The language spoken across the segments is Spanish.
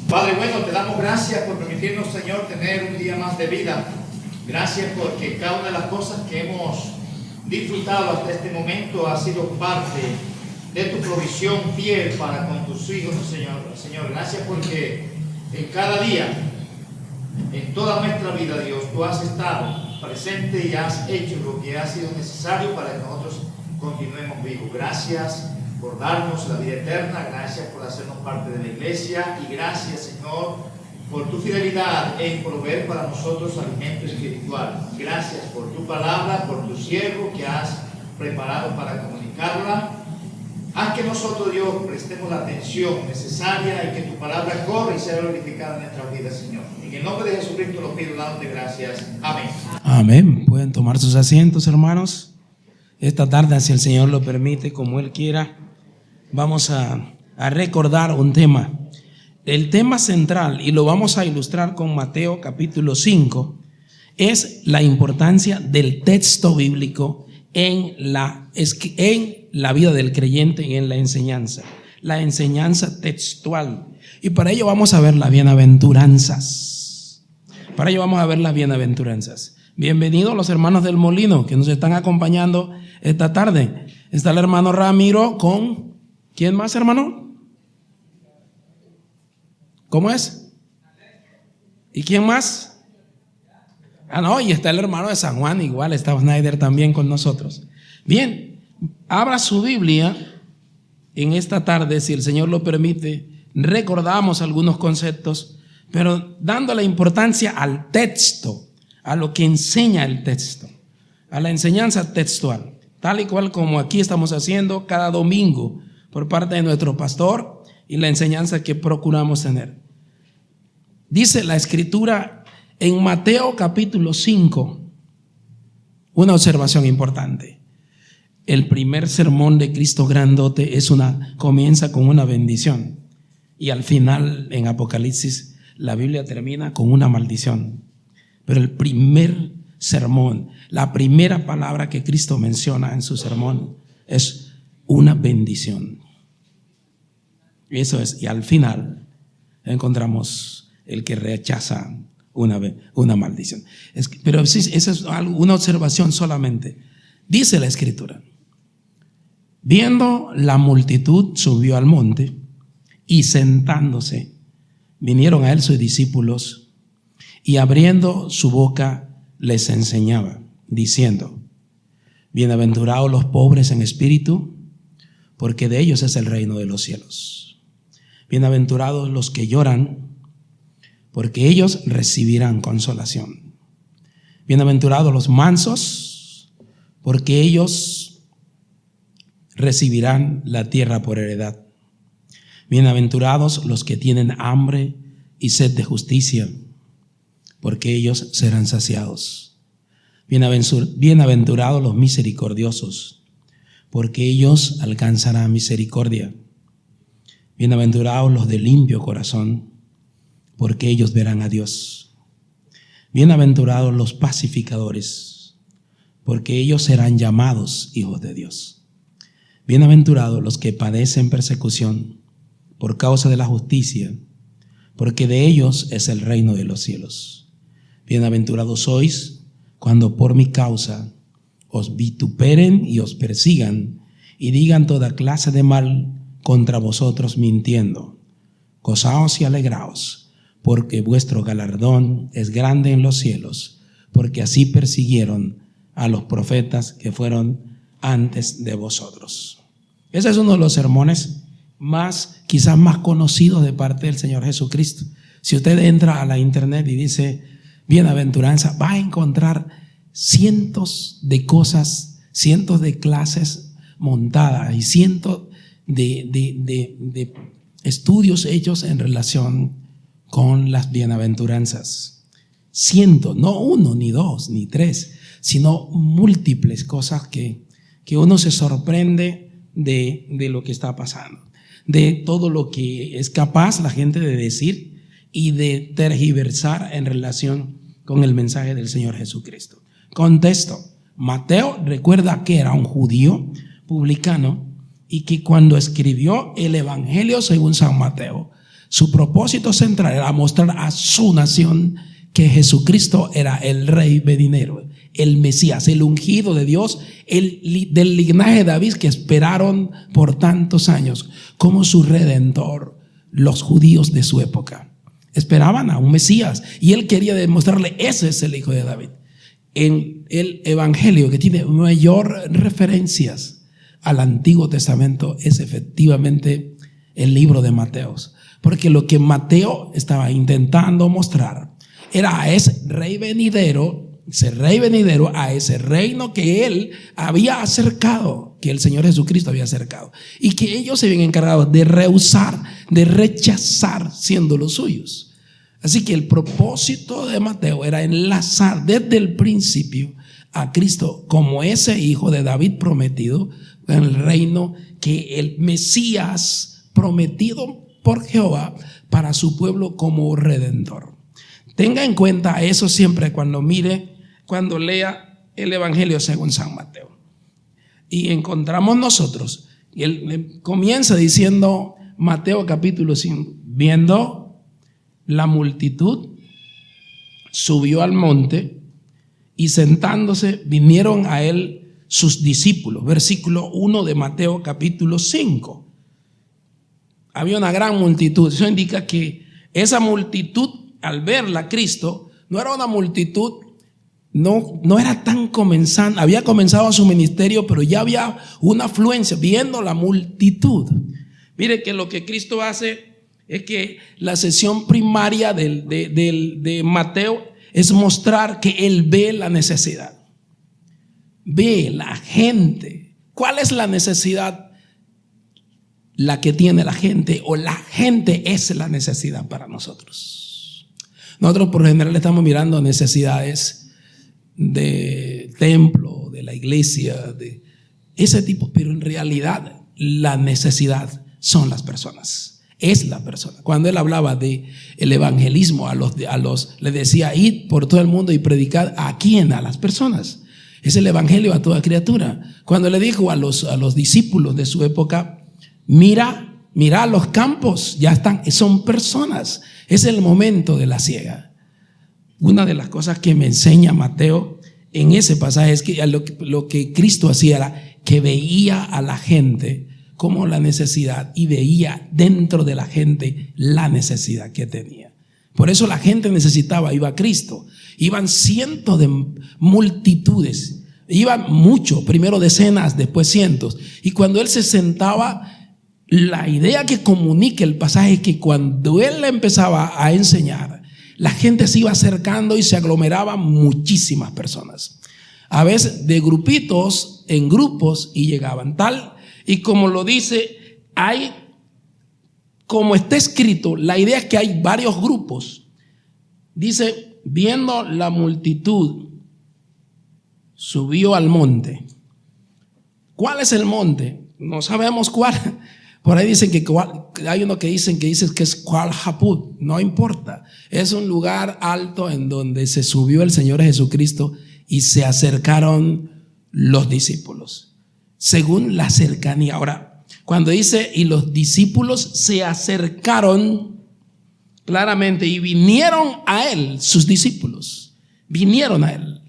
Padre bueno, te damos gracias por permitirnos, Señor, tener un día más de vida. Gracias porque cada una de las cosas que hemos disfrutado hasta este momento ha sido parte de tu provisión fiel para con tus hijos, Señor. Gracias porque en cada día, en toda nuestra vida, Dios, tú has estado presente y has hecho lo que ha sido necesario para que nosotros continuemos vivos. Gracias por darnos la vida eterna, gracias por hacernos parte de la iglesia y gracias, Señor, por tu fidelidad en proveer para nosotros alimento espiritual. Gracias por tu palabra, por tu siervo que has preparado para comunicarla. Haz que nosotros, Dios, prestemos la atención necesaria y que tu palabra corra y sea glorificada en nuestras vidas, Señor. En el nombre de Jesucristo lo pido, dándote gracias. Amén. Amén. Pueden tomar sus asientos, hermanos. Esta tarde, si el Señor lo permite, como Él quiera, vamos a recordar un tema. El tema central, y lo vamos a ilustrar con Mateo capítulo 5, es la importancia del texto bíblico en la vida del creyente y en la enseñanza textual. Y para ello vamos a ver las bienaventuranzas. Bienvenidos los hermanos del Molino que nos están acompañando esta tarde. Está el hermano Ramiro con... ¿Quién más, hermano? ¿Cómo es? ¿Y quién más? Y está el hermano de San Juan, igual está Snyder también con nosotros. Bien, abra su Biblia en esta tarde, si el Señor lo permite. Recordamos algunos conceptos, pero dando la importancia al texto, a lo que enseña el texto, a la enseñanza textual, tal y cual como aquí estamos haciendo cada domingo por parte de nuestro pastor y la enseñanza que procuramos tener. Dice la Escritura en Mateo capítulo 5, una observación importante. El primer sermón de Cristo grandote comienza con una bendición y al final en Apocalipsis la Biblia termina con una maldición. Pero el primer sermón, la primera palabra que Cristo menciona en su sermón es una bendición. Eso es, y al final encontramos el que rechaza una maldición. Pero esa es una observación solamente. Dice la Escritura: viendo la multitud, subió al monte y sentándose, vinieron a él sus discípulos y abriendo su boca les enseñaba, diciendo: bienaventurados los pobres en espíritu, porque de ellos es el reino de los cielos. Bienaventurados los que lloran, porque ellos recibirán consolación. Bienaventurados los mansos, porque ellos recibirán la tierra por heredad. Bienaventurados los que tienen hambre y sed de justicia, porque ellos serán saciados. Bienaventurados los misericordiosos, porque ellos alcanzarán misericordia. Bienaventurados los de limpio corazón, porque ellos verán a Dios. Bienaventurados los pacificadores, porque ellos serán llamados hijos de Dios. Bienaventurados los que padecen persecución por causa de la justicia, porque de ellos es el reino de los cielos. Bienaventurados sois cuando por mi causa os vituperen y os persigan y digan toda clase de mal contra vosotros mintiendo. Gozaos y alegraos, porque vuestro galardón es grande en los cielos, porque así persiguieron a los profetas que fueron antes de vosotros. Ese es uno de los sermones quizás más conocidos de parte del Señor Jesucristo. Si usted entra a la internet y dice bienaventuranza, va a encontrar cientos de cosas, cientos de clases montadas y cientos de estudios hechos en relación con las bienaventuranzas. Cientos, no uno, ni dos, ni tres, sino múltiples cosas que uno se sorprende de lo que está pasando, de todo lo que es capaz la gente de decir y de tergiversar en relación con el mensaje del Señor Jesucristo. Contexto: Mateo, recuerda que era un judío publicano y que cuando escribió el Evangelio según San Mateo Su propósito central era mostrar a su nación que Jesucristo era el Rey venidero, el Mesías, el ungido de Dios, del linaje de David que esperaron por tantos años como su Redentor, los judíos de su época. Esperaban a un Mesías y él quería demostrarle: ese es el Hijo de David. En el Evangelio que tiene mayor referencias al Antiguo Testamento es efectivamente el libro de Mateo, porque lo que Mateo estaba intentando mostrar era a ese rey venidero, a ese reino que él había acercado, que el Señor Jesucristo había acercado, y que ellos se habían encargado de rehusar, de rechazar siendo los suyos. Así que el propósito de Mateo era enlazar desde el principio a Cristo como ese hijo de David prometido en el reino, que el Mesías prometido por Jehová para su pueblo como redentor. Tenga en cuenta eso siempre cuando lea el Evangelio según San Mateo. Y encontramos nosotros, y él comienza diciendo, Mateo capítulo 5, viendo la multitud, subió al monte y sentándose vinieron a él sus discípulos. Versículo 1 de Mateo capítulo 5. Había una gran multitud. Eso indica que esa multitud, al verla Cristo, no era una multitud, no era tan comenzando, había comenzado su ministerio, pero ya había una afluencia, viendo la multitud. Mire que lo que Cristo hace es que la sesión primaria de Mateo es mostrar que él ve la necesidad, ve la gente. ¿Cuál es la necesidad? La que tiene la gente, o la gente es la necesidad para nosotros. Nosotros por lo general estamos mirando necesidades de templo, de la iglesia, de ese tipo, pero en realidad la necesidad son las personas. Es la persona. Cuando él hablaba de el evangelismo le decía: id por todo el mundo y predicad. ¿A quién? A las personas. Es el evangelio a toda criatura. Cuando le dijo a los discípulos de su época: mira los campos, ya están, son personas. Es el momento de la siega. Una de las cosas que me enseña Mateo en ese pasaje es que lo que Cristo hacía era que veía a la gente como la necesidad, y veía dentro de la gente la necesidad que tenía. Por eso la gente necesitaba, iba a Cristo. Iban cientos de multitudes, iban mucho, primero decenas, después cientos. Y cuando él se sentaba, la idea que comunica el pasaje es que cuando él empezaba a enseñar, la gente se iba acercando y se aglomeraban muchísimas personas. A veces de grupitos en grupos, y llegaban tal. Y como lo dice, como está escrito, la idea es que hay varios grupos. Dice: viendo la multitud, subió al monte. ¿Cuál es el monte? No sabemos cuál. Por ahí dicen que hay uno que dice que es Kual Haput. No importa. Es un lugar alto en donde se subió el Señor Jesucristo y se acercaron los discípulos. Según la cercanía. Ahora, cuando dice y los discípulos se acercaron, claramente, y vinieron a él, sus discípulos, vinieron a él.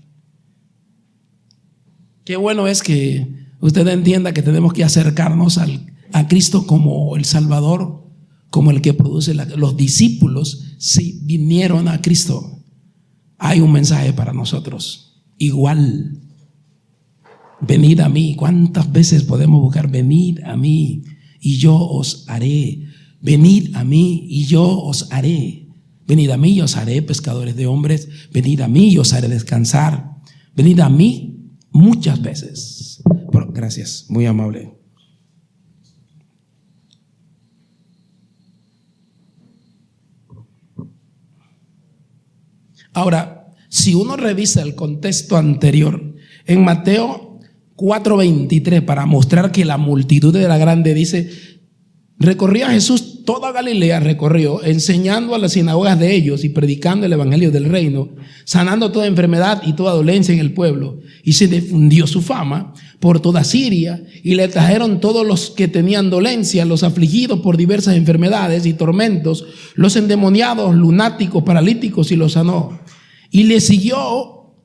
Qué bueno es que usted entienda que tenemos que acercarnos a Cristo como el Salvador, como el que produce los discípulos. Sí, vinieron a Cristo. Hay un mensaje para nosotros, igual. Venid a mí. ¿Cuántas veces podemos buscar? Venid a mí y yo os haré. Venid a mí y yo os haré. Venid a mí y os haré pescadores de hombres. Venid a mí y os haré descansar. Venid a mí muchas veces. Bueno, gracias, muy amable. Ahora, si uno revisa el contexto anterior, en Mateo 4:23, para mostrar que la multitud era grande, dice: recorría Jesús toda Galilea recorrió, enseñando a las sinagogas de ellos y predicando el evangelio del reino, sanando toda enfermedad y toda dolencia en el pueblo. Y se difundió su fama por toda Siria, y le trajeron todos los que tenían dolencia, los afligidos por diversas enfermedades y tormentos, los endemoniados, lunáticos, paralíticos, y los sanó. Y le siguió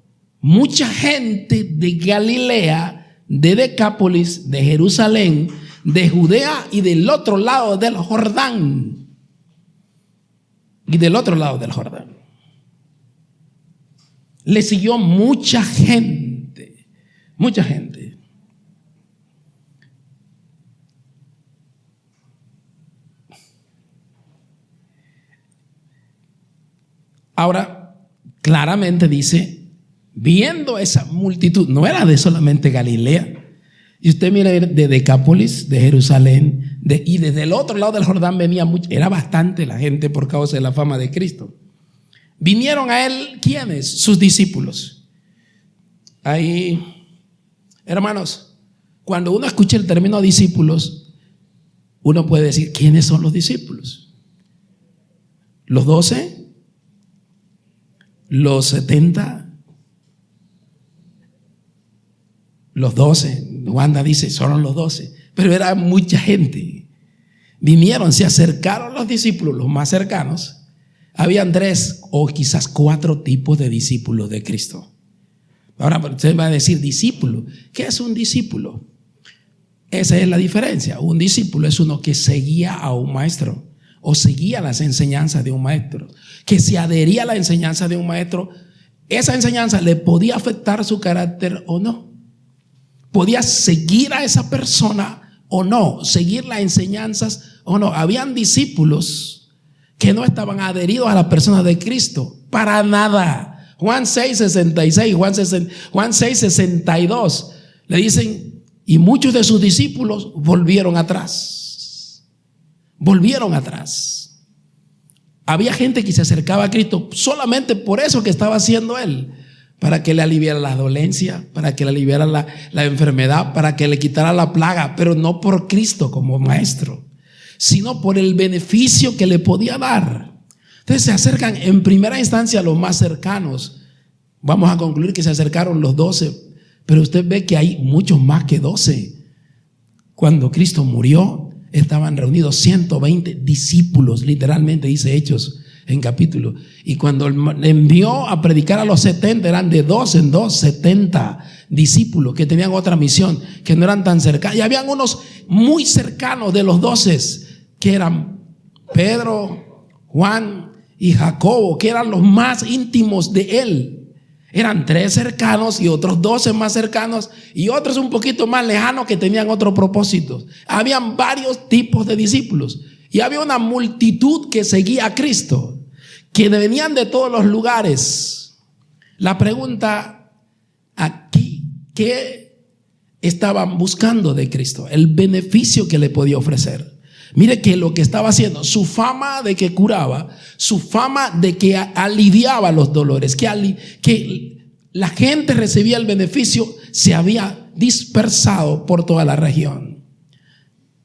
mucha gente de Galilea, de Decápolis, de Jerusalén, de Judea y del otro lado del Jordán. Y del otro lado del Jordán. Le siguió mucha gente. Mucha gente. Ahora, claramente dice, viendo esa multitud, no era de solamente Galilea. Y usted mira de Decápolis, de Jerusalén, y desde el otro lado del Jordán venía mucho, era bastante la gente por causa de la fama de Cristo. Vinieron a él, ¿quiénes? Sus discípulos. Ahí, hermanos, cuando uno escucha el término discípulos, uno puede decir, ¿quiénes son los discípulos? ¿Los 12? ¿Los 70? Los 12. Wanda dice, son los 12, pero era mucha gente. Vinieron, se acercaron los discípulos, los más cercanos. Habían 3 o quizás 4 tipos de discípulos de Cristo. Ahora usted va a decir discípulo. ¿Qué es un discípulo? Esa es la diferencia. Un discípulo es uno que seguía a un maestro o seguía las enseñanzas de un maestro, que se adhería a la enseñanza de un maestro. Esa enseñanza le podía afectar su carácter o no. Podía seguir a esa persona o no, seguir las enseñanzas o no. Habían discípulos que no estaban adheridos a la persona de Cristo, para nada. Juan 6:66, Juan 6:62, le dicen, y muchos de sus discípulos volvieron atrás. Volvieron atrás. Había gente que se acercaba a Cristo solamente por eso que estaba haciendo él, para que le aliviara la dolencia, para que le aliviara la enfermedad, para que le quitara la plaga, pero no por Cristo como maestro, sino por el beneficio que le podía dar. Entonces se acercan en primera instancia a los más cercanos. Vamos a concluir que se acercaron los 12, pero usted ve que hay muchos más que 12. Cuando Cristo murió, estaban reunidos 120 discípulos, literalmente dice Hechos en capítulo. Y cuando le envió a predicar a los 70, eran de 2 en 2, 70 discípulos que tenían otra misión, que no eran tan cercanos. Y habían unos muy cercanos de los 12, que eran Pedro, Juan y Jacobo, que eran los más íntimos de él. Eran 3 cercanos y otros 12 más cercanos y otros un poquito más lejanos que tenían otro propósito. Habían varios tipos de discípulos y había una multitud que seguía a Cristo, que venían de todos los lugares. La pregunta aquí, ¿qué estaban buscando de Cristo? El beneficio que le podía ofrecer. Mire que lo que estaba haciendo, su fama de que curaba, su fama de que aliviaba los dolores, que la gente recibía el beneficio, se había dispersado por toda la región.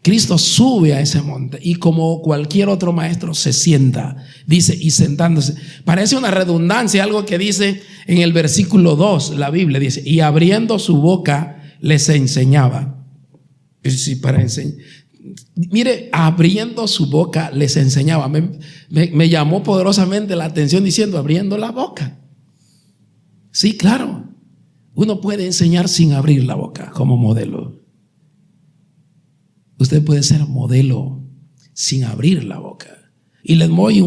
Cristo sube a ese monte y como cualquier otro maestro se sienta, dice, y sentándose. Parece una redundancia, algo que dice en el versículo 2, la Biblia dice, y abriendo su boca les enseñaba. Sí, para enseñar. Mire, abriendo su boca les enseñaba. Me llamó poderosamente la atención diciendo, abriendo la boca. Sí, claro, uno puede enseñar sin abrir la boca como modelo. Usted puede ser modelo sin abrir la boca. Y le doy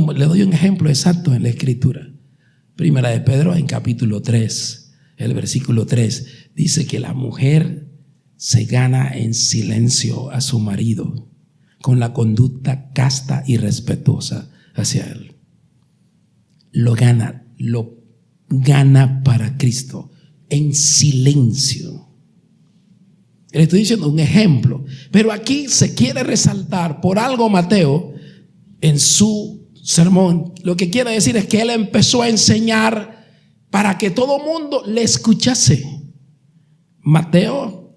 un ejemplo exacto en la Escritura. Primera de Pedro, en capítulo 3, el versículo 3, dice que la mujer se gana en silencio a su marido con la conducta casta y respetuosa hacia él. Lo gana para Cristo en silencio. Le estoy diciendo un ejemplo, pero aquí se quiere resaltar por algo Mateo en su sermón. Lo que quiere decir es que él empezó a enseñar para que todo mundo le escuchase. Mateo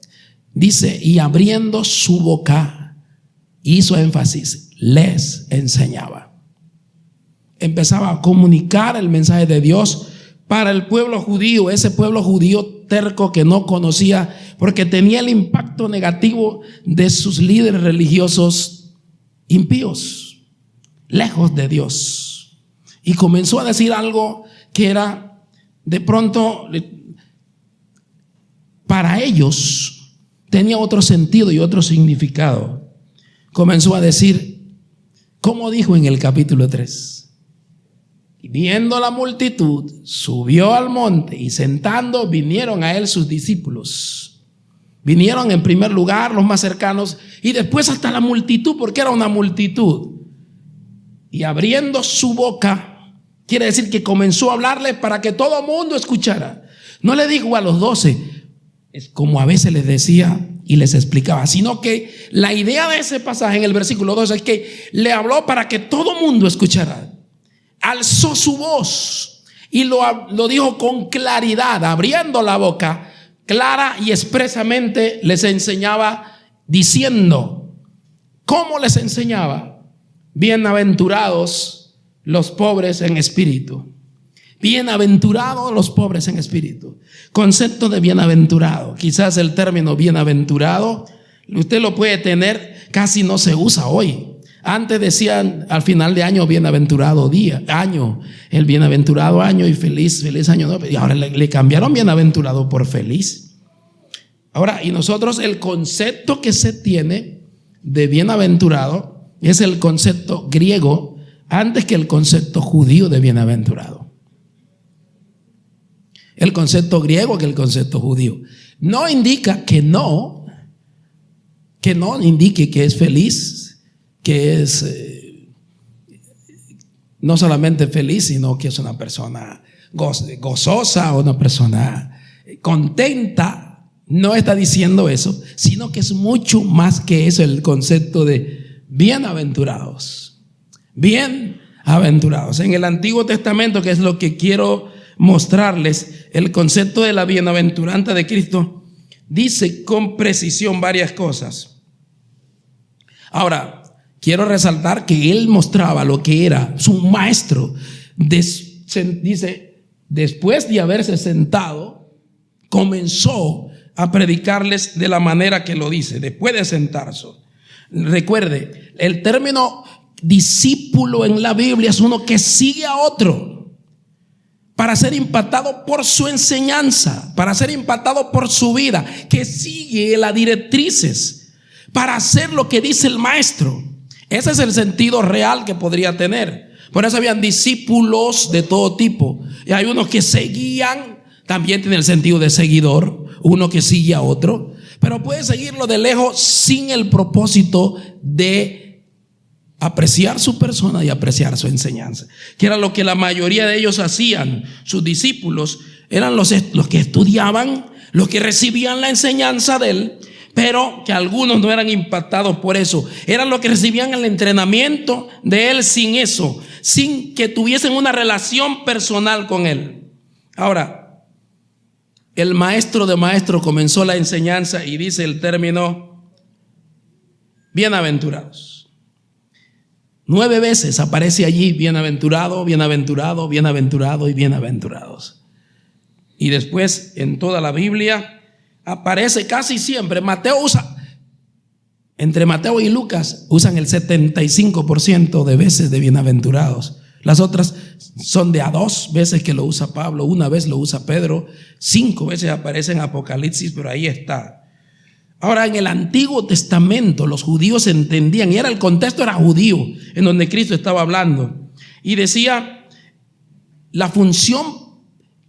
dice, y abriendo su boca, hizo énfasis, les enseñaba. Empezaba a comunicar el mensaje de Dios para el pueblo judío, ese pueblo judío terco que no conocía, porque tenía el impacto negativo de sus líderes religiosos impíos, lejos de Dios. Y comenzó a decir algo que era de pronto para ellos tenía otro sentido y otro significado. Comenzó a decir, como dijo en el capítulo 3, y viendo la multitud, subió al monte y sentando vinieron a él sus discípulos. Vinieron en primer lugar los más cercanos y después hasta la multitud, porque era una multitud. Y abriendo su boca, quiere decir que comenzó a hablarle para que todo el mundo escuchara. No le dijo a los 12, es como a veces les decía y les explicaba, sino que la idea de ese pasaje en el versículo 12 es que le habló para que todo el mundo escuchara. Alzó su voz y lo dijo con claridad, abriendo la boca, clara y expresamente les enseñaba diciendo, ¿cómo les enseñaba? Bienaventurados los pobres en espíritu. Bienaventurados los pobres en espíritu. Concepto de bienaventurado. Quizás el término bienaventurado, usted lo puede tener, casi no se usa hoy. Antes decían al final de año, bienaventurado año, el bienaventurado año y feliz año nuevo. Y ahora le cambiaron bienaventurado por feliz. Ahora, y nosotros el concepto que se tiene de bienaventurado es el concepto griego antes que el concepto judío de bienaventurado. El concepto griego que el concepto judío. No indica que no indique que es feliz, que es no solamente feliz, sino que es una persona gozosa, una persona contenta. No está diciendo eso, sino que es mucho más que eso, el concepto de bienaventurados. Bienaventurados. En el Antiguo Testamento, que es lo que quiero mostrarles, el concepto de la bienaventuranza de Cristo dice con precisión varias cosas. Ahora, quiero resaltar que él mostraba lo que era su maestro. Dice, después de haberse sentado, comenzó a predicarles de la manera que lo dice, después de sentarse. Recuerde, el término discípulo en la Biblia es uno que sigue a otro para ser impactado por su enseñanza, para ser impactado por su vida, que sigue las directrices para hacer lo que dice el maestro. Ese es el sentido real que podría tener. Por eso habían discípulos de todo tipo. Y hay unos que seguían, también tiene el sentido de seguidor, uno que sigue a otro, pero puede seguirlo de lejos sin el propósito de apreciar su persona y apreciar su enseñanza, que era lo que la mayoría de ellos hacían. Sus discípulos eran los que estudiaban, los que recibían la enseñanza de él, pero que algunos no eran impactados por eso. Eran los que recibían el entrenamiento de él sin eso, sin que tuviesen una relación personal con él. Ahora, el maestro de maestros comenzó la enseñanza y dice el término bienaventurados. 9 veces aparece allí bienaventurado, bienaventurado, bienaventurado y bienaventurados. Y después en toda la Biblia aparece casi siempre. Entre Mateo y Lucas usan el 75% de veces de bienaventurados. Las otras son de a 2 veces que lo usa Pablo, 1 vez lo usa Pedro, 5 veces aparece en Apocalipsis, pero ahí está. Ahora, en el Antiguo Testamento los judíos entendían, y el contexto era judío, en donde Cristo estaba hablando, y decía la función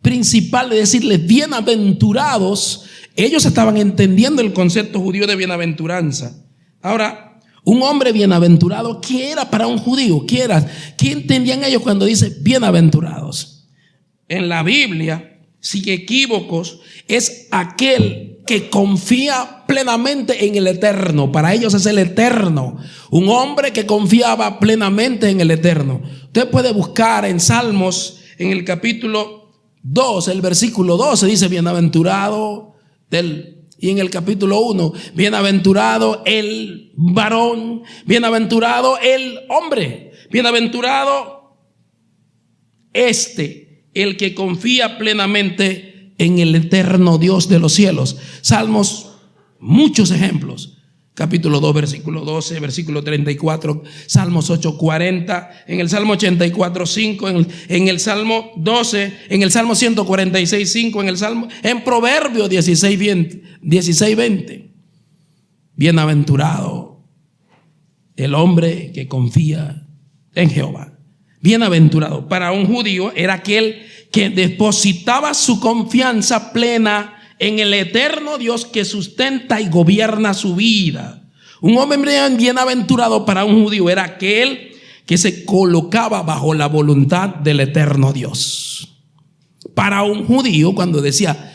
principal de decirles bienaventurados. Ellos estaban entendiendo el concepto judío de bienaventuranza. Ahora, un hombre bienaventurado, ¿qué era para un judío? ¿Qué entendían ellos cuando dice bienaventurados? En la Biblia, sin equívocos, es aquel que confía plenamente en el eterno. Para ellos es el eterno. Un hombre que confiaba plenamente en el eterno. Usted puede buscar en Salmos, en el capítulo 2, el versículo 12, dice bienaventurado del Y en el capítulo 1, bienaventurado el varón, bienaventurado el hombre, bienaventurado el que confía plenamente en el eterno Dios de los cielos. Salmos, muchos ejemplos. Capítulo 2, versículo 12, versículo 34, Salmos 8, 40, en el Salmo 84, 5, en el Salmo 12, en el Salmo 146, 5, en Proverbios 16, 20. Bienaventurado el hombre que confía en Jehová. Bienaventurado para un judío era aquel que depositaba su confianza plena en el eterno Dios que sustenta y gobierna su vida. Un hombre bienaventurado para un judío era aquel que se colocaba bajo la voluntad del eterno Dios. Para un judío, cuando decía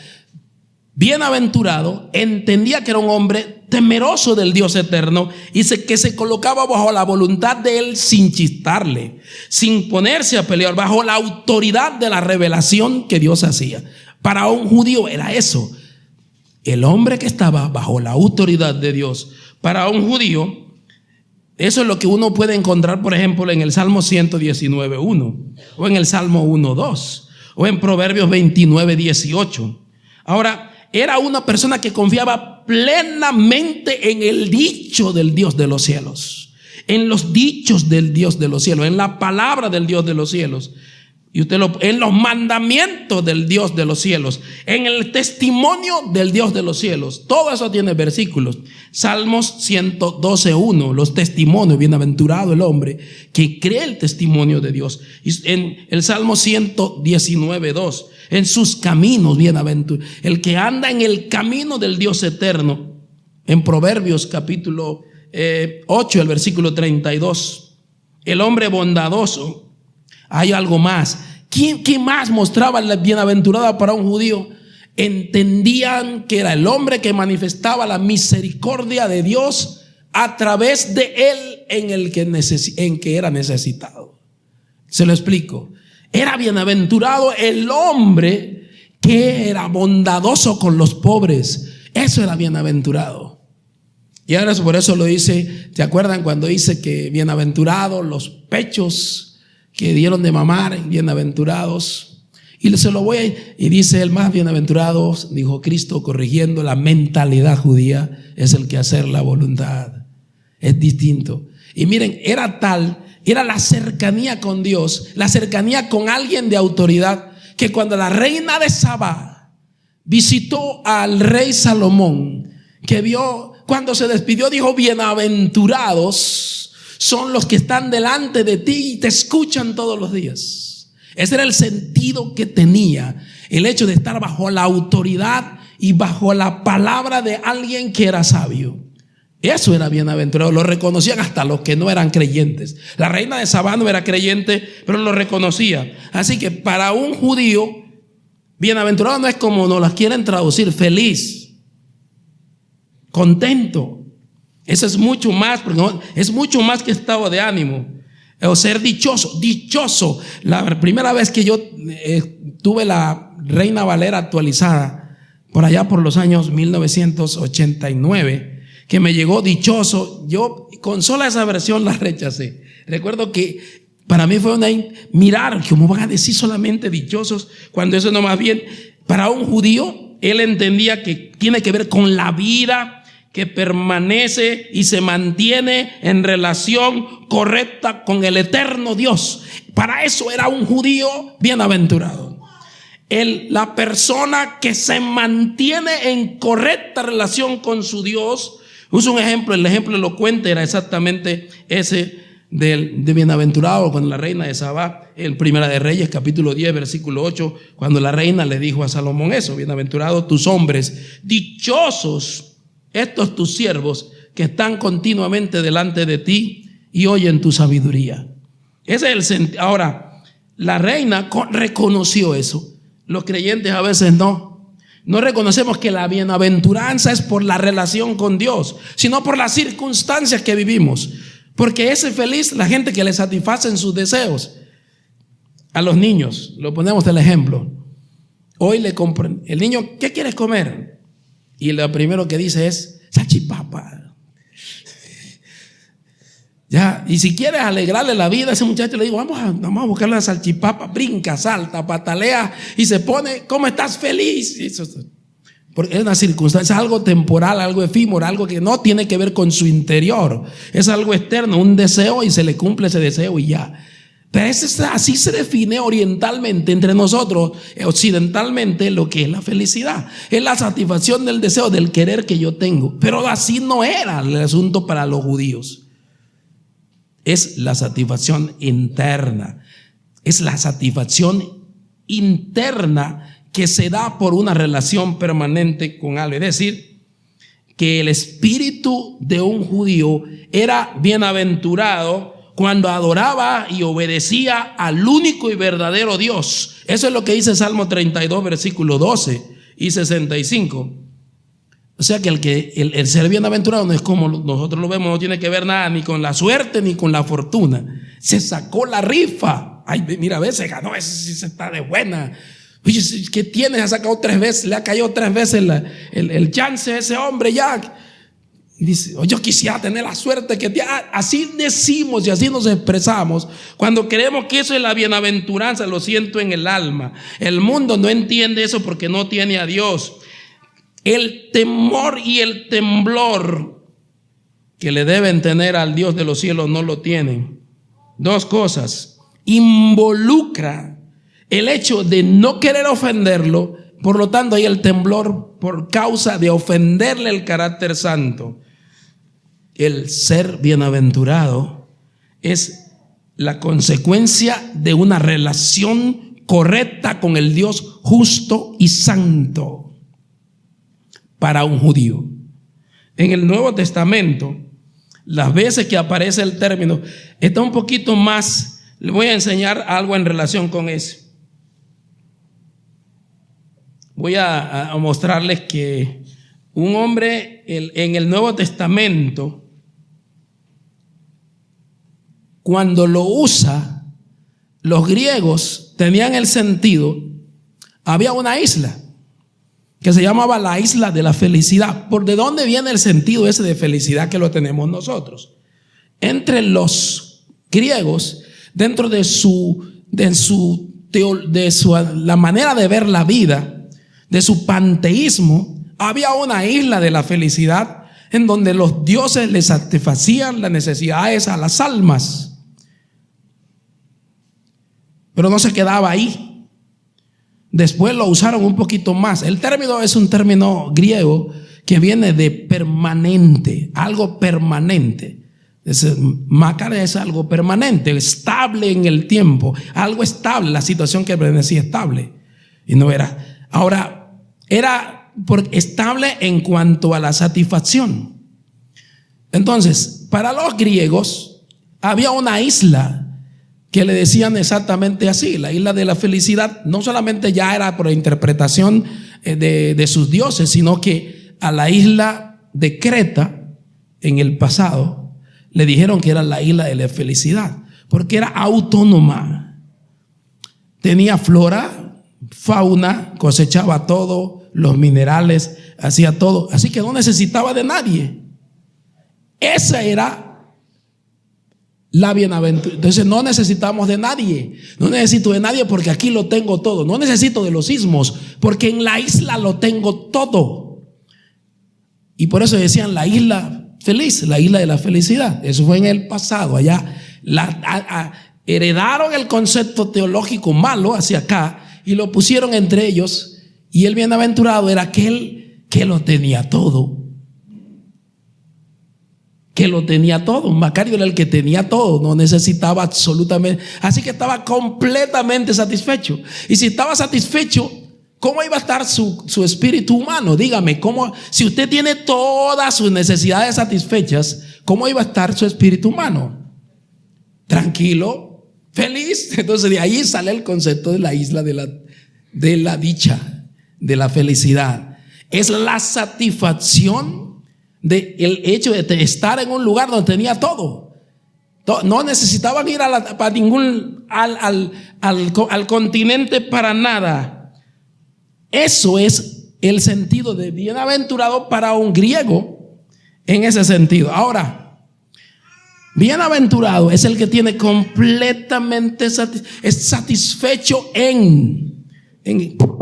bienaventurado, entendía que era un hombre temeroso del Dios eterno y que se colocaba bajo la voluntad de él sin chistarle, sin ponerse a pelear, bajo la autoridad de la revelación que Dios hacía. Para un judío era eso, el hombre que estaba bajo la autoridad de Dios. Para un judío, eso es lo que uno puede encontrar, por ejemplo, en el Salmo 119, 1, o en el Salmo 1, 2, o en Proverbios 29, 18. Ahora, era una persona que confiaba plenamente en el dicho del Dios de los cielos, en los dichos del Dios de los cielos, en la palabra del Dios de los cielos. Y en los mandamientos del Dios de los cielos, en el testimonio del Dios de los cielos. Todo eso tiene versículos. Salmos 112:1, los testimonios, bienaventurado el hombre que cree el testimonio de Dios. Y en el Salmo 119:2, en sus caminos, bienaventurado el que anda en el camino del Dios eterno. En Proverbios capítulo 8, el versículo 32, el hombre bondadoso. Hay algo más. ¿Qué más mostraba la bienaventurada para un judío? Entendían que era el hombre que manifestaba la misericordia de Dios a través de él en que era necesitado. Se lo explico. Era bienaventurado el hombre que era bondadoso con los pobres. Eso era bienaventurado. Y ahora por eso lo dice. ¿Se acuerdan cuando dice que bienaventurados los pechos que dieron de mamar, bienaventurados? Y se lo y dice el más bienaventurado, dijo Cristo, corrigiendo la mentalidad judía, es el que hacer la voluntad. Es distinto. Y miren, era la cercanía con Dios, la cercanía con alguien de autoridad, que cuando la reina de Sabá visitó al rey Salomón, que vio, cuando se despidió, dijo: bienaventurados son los que están delante de ti y te escuchan todos los días. Ese era el sentido que tenía el hecho de estar bajo la autoridad y bajo la palabra de alguien que era sabio. Eso era bienaventurado. Lo reconocían hasta los que no eran creyentes. La reina de Sabá no era creyente, pero lo reconocía. Así que para un judío, bienaventurado no es como nos las quieren traducir: feliz, contento. Eso es mucho más, porque es mucho más que estado de ánimo. O ser dichoso, dichoso. La primera vez que yo tuve la Reina Valera actualizada, por allá por los años 1989, que me llegó dichoso, yo con sola esa versión la rechacé. Recuerdo que para mí fue mirar, ¿cómo van a decir solamente dichosos? Cuando eso no, más bien, para un judío, él entendía que tiene que ver con la vida que permanece y se mantiene en relación correcta con el eterno Dios. Para eso era un judío bienaventurado. La persona que se mantiene en correcta relación con su Dios. Uso un ejemplo, el ejemplo elocuente era exactamente ese de bienaventurado, cuando la reina de Sabá, en Primera de Reyes capítulo 10 versículo 8, cuando la reina le dijo a Salomón eso: bienaventurados tus hombres, dichosos estos tus siervos que están continuamente delante de ti y oyen tu sabiduría. Ese es el sentido. Ahora, la reina reconoció eso. Los creyentes a veces no reconocemos que la bienaventuranza es por la relación con Dios, sino por las circunstancias que vivimos. Porque ese feliz, la gente que le satisfacen sus deseos. A los niños, lo ponemos del ejemplo. Hoy le compran, el niño: ¿qué quieres comer? y lo primero que dice es salchipapa. Ya, y si quieres alegrarle la vida a ese muchacho, le digo, vamos a buscarle la salchipapa, brinca, salta, patalea y se pone, ¿cómo estás feliz? Porque es una circunstancia, es algo temporal, algo efímero, algo que no tiene que ver con su interior, es algo externo, un deseo y se le cumple ese deseo y ya. Pero así se define orientalmente entre nosotros, occidentalmente, lo que es la felicidad. Es la satisfacción del deseo, del querer que yo tengo. Pero así no era el asunto para los judíos. Es la satisfacción interna. Es la satisfacción interna que se da por una relación permanente con algo. Es decir, que el espíritu de un judío era bienaventurado cuando adoraba y obedecía al único y verdadero Dios. Eso es lo que dice Salmo 32, versículo 12 y 65. O sea que el ser bienaventurado no es como nosotros lo vemos, no tiene que ver nada ni con la suerte ni con la fortuna. Se sacó la rifa. Ay, mira, a veces ganó, ese sí se está de buena. Oye, ¿qué tiene? Se ha sacado 3 veces, le ha caído 3 veces el chance a ese hombre ya. Y dice, yo quisiera tener la suerte que tiene. Así decimos y así nos expresamos cuando creemos que eso es la bienaventuranza. Lo siento en el alma. El mundo no entiende eso porque no tiene a Dios. El temor y el temblor que le deben tener al Dios de los cielos no lo tienen. 2 cosas. Involucra el hecho de no querer ofenderlo, por lo tanto hay el temblor por causa de ofenderle el carácter santo. El ser bienaventurado es la consecuencia de una relación correcta con el Dios justo y santo. Para un judío. En el Nuevo Testamento, las veces que aparece el término, está un poquito más. Le voy a enseñar algo en relación con eso. Voy a mostrarles que un hombre en el Nuevo Testamento, cuando lo usa, los griegos tenían el sentido. Había una isla que se llamaba la isla de la felicidad. ¿Por de dónde viene el sentido ese de felicidad que lo tenemos nosotros? Entre los griegos, dentro de la manera de ver la vida, de su panteísmo, había una isla de la felicidad en donde los dioses les satisfacían las necesidades a las almas. Pero no se quedaba ahí. Después lo usaron un poquito más. El término es un término griego que viene de permanente, algo permanente. Mácar es algo permanente, estable en el tiempo, algo estable, la situación que permanecía estable. Y no era. Ahora, era estable en cuanto a la satisfacción. Entonces, para los griegos había una isla que le decían exactamente así, la isla de la felicidad. No solamente ya era por la interpretación de sus dioses, sino que a la isla de Creta en el pasado le dijeron que era la isla de la felicidad, porque era autónoma, tenía flora, fauna, cosechaba todo, los minerales, hacía todo, así que no necesitaba de nadie. Esa era la bienaventuranza. Entonces no necesitamos de nadie. No necesito de nadie porque aquí lo tengo todo. No necesito de los ismos porque en la isla lo tengo todo. Y por eso decían la isla feliz, la isla de la felicidad. Eso fue en el pasado. Allá heredaron el concepto teológico malo hacia acá y lo pusieron entre ellos. Y el bienaventurado era aquel que lo tenía todo. Que lo tenía todo. Macario era el que tenía todo, no necesitaba absolutamente, así que estaba completamente satisfecho. Y si estaba satisfecho, ¿cómo iba a estar su espíritu humano? Dígame, ¿cómo? Si usted tiene todas sus necesidades satisfechas, ¿cómo iba a estar su espíritu humano? Tranquilo, feliz. Entonces de ahí sale el concepto de la isla de la dicha, de la felicidad. Es la satisfacción del hecho de estar en un lugar donde tenía todo. No necesitaban ir para ningún al continente para nada. Eso es el sentido de bienaventurado para un griego en ese sentido. Ahora, bienaventurado es el que tiene completamente es satisfecho en.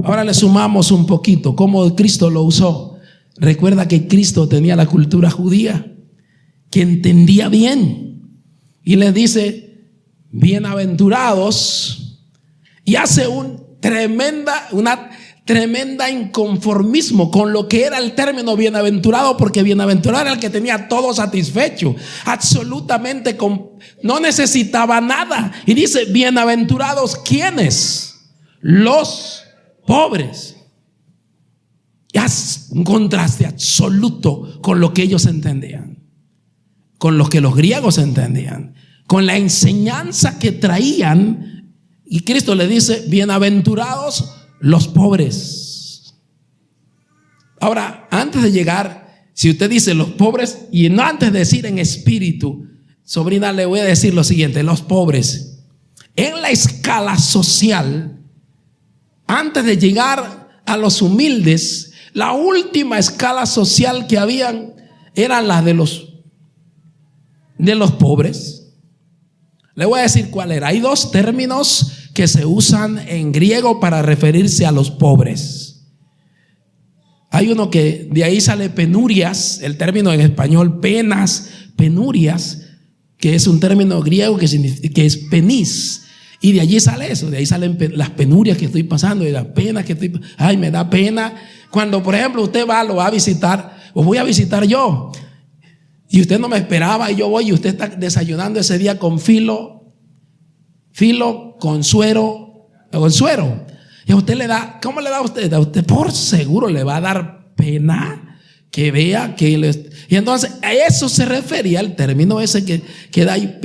Ahora le sumamos un poquito cómo Cristo lo usó. Recuerda que Cristo tenía la cultura judía, que entendía bien, y le dice bienaventurados, y hace una tremenda inconformismo con lo que era el término bienaventurado, porque bienaventurado era el que tenía todo satisfecho, absolutamente, no necesitaba nada. Y dice bienaventurados, ¿quiénes? Los pobres. Y hace un contraste absoluto con lo que ellos entendían, con lo que los griegos entendían, con la enseñanza que traían. Y Cristo le dice bienaventurados los pobres. Ahora, antes de llegar, si usted dice los pobres, y no antes de decir en espíritu, sobrina, le voy a decir lo siguiente: los pobres en la escala social, antes de llegar a los humildes, la última escala social que habían eran las de los pobres. Le voy a decir cuál era. Hay dos términos que se usan en griego para referirse a los pobres. Hay uno que de ahí sale penurias, el término en español penas, penurias, que es un término griego que es penis. Y de allí sale eso, de ahí salen las penurias que estoy pasando, y las penas que estoy, ay, me da pena. Cuando, por ejemplo, usted lo va a visitar, o voy a visitar yo, y usted no me esperaba, y yo voy, y usted está desayunando ese día con filo, con suero, y a usted le da, ¿cómo le da a usted? A usted por seguro le va a dar pena que vea que y entonces a eso se refería el término ese que da ahí,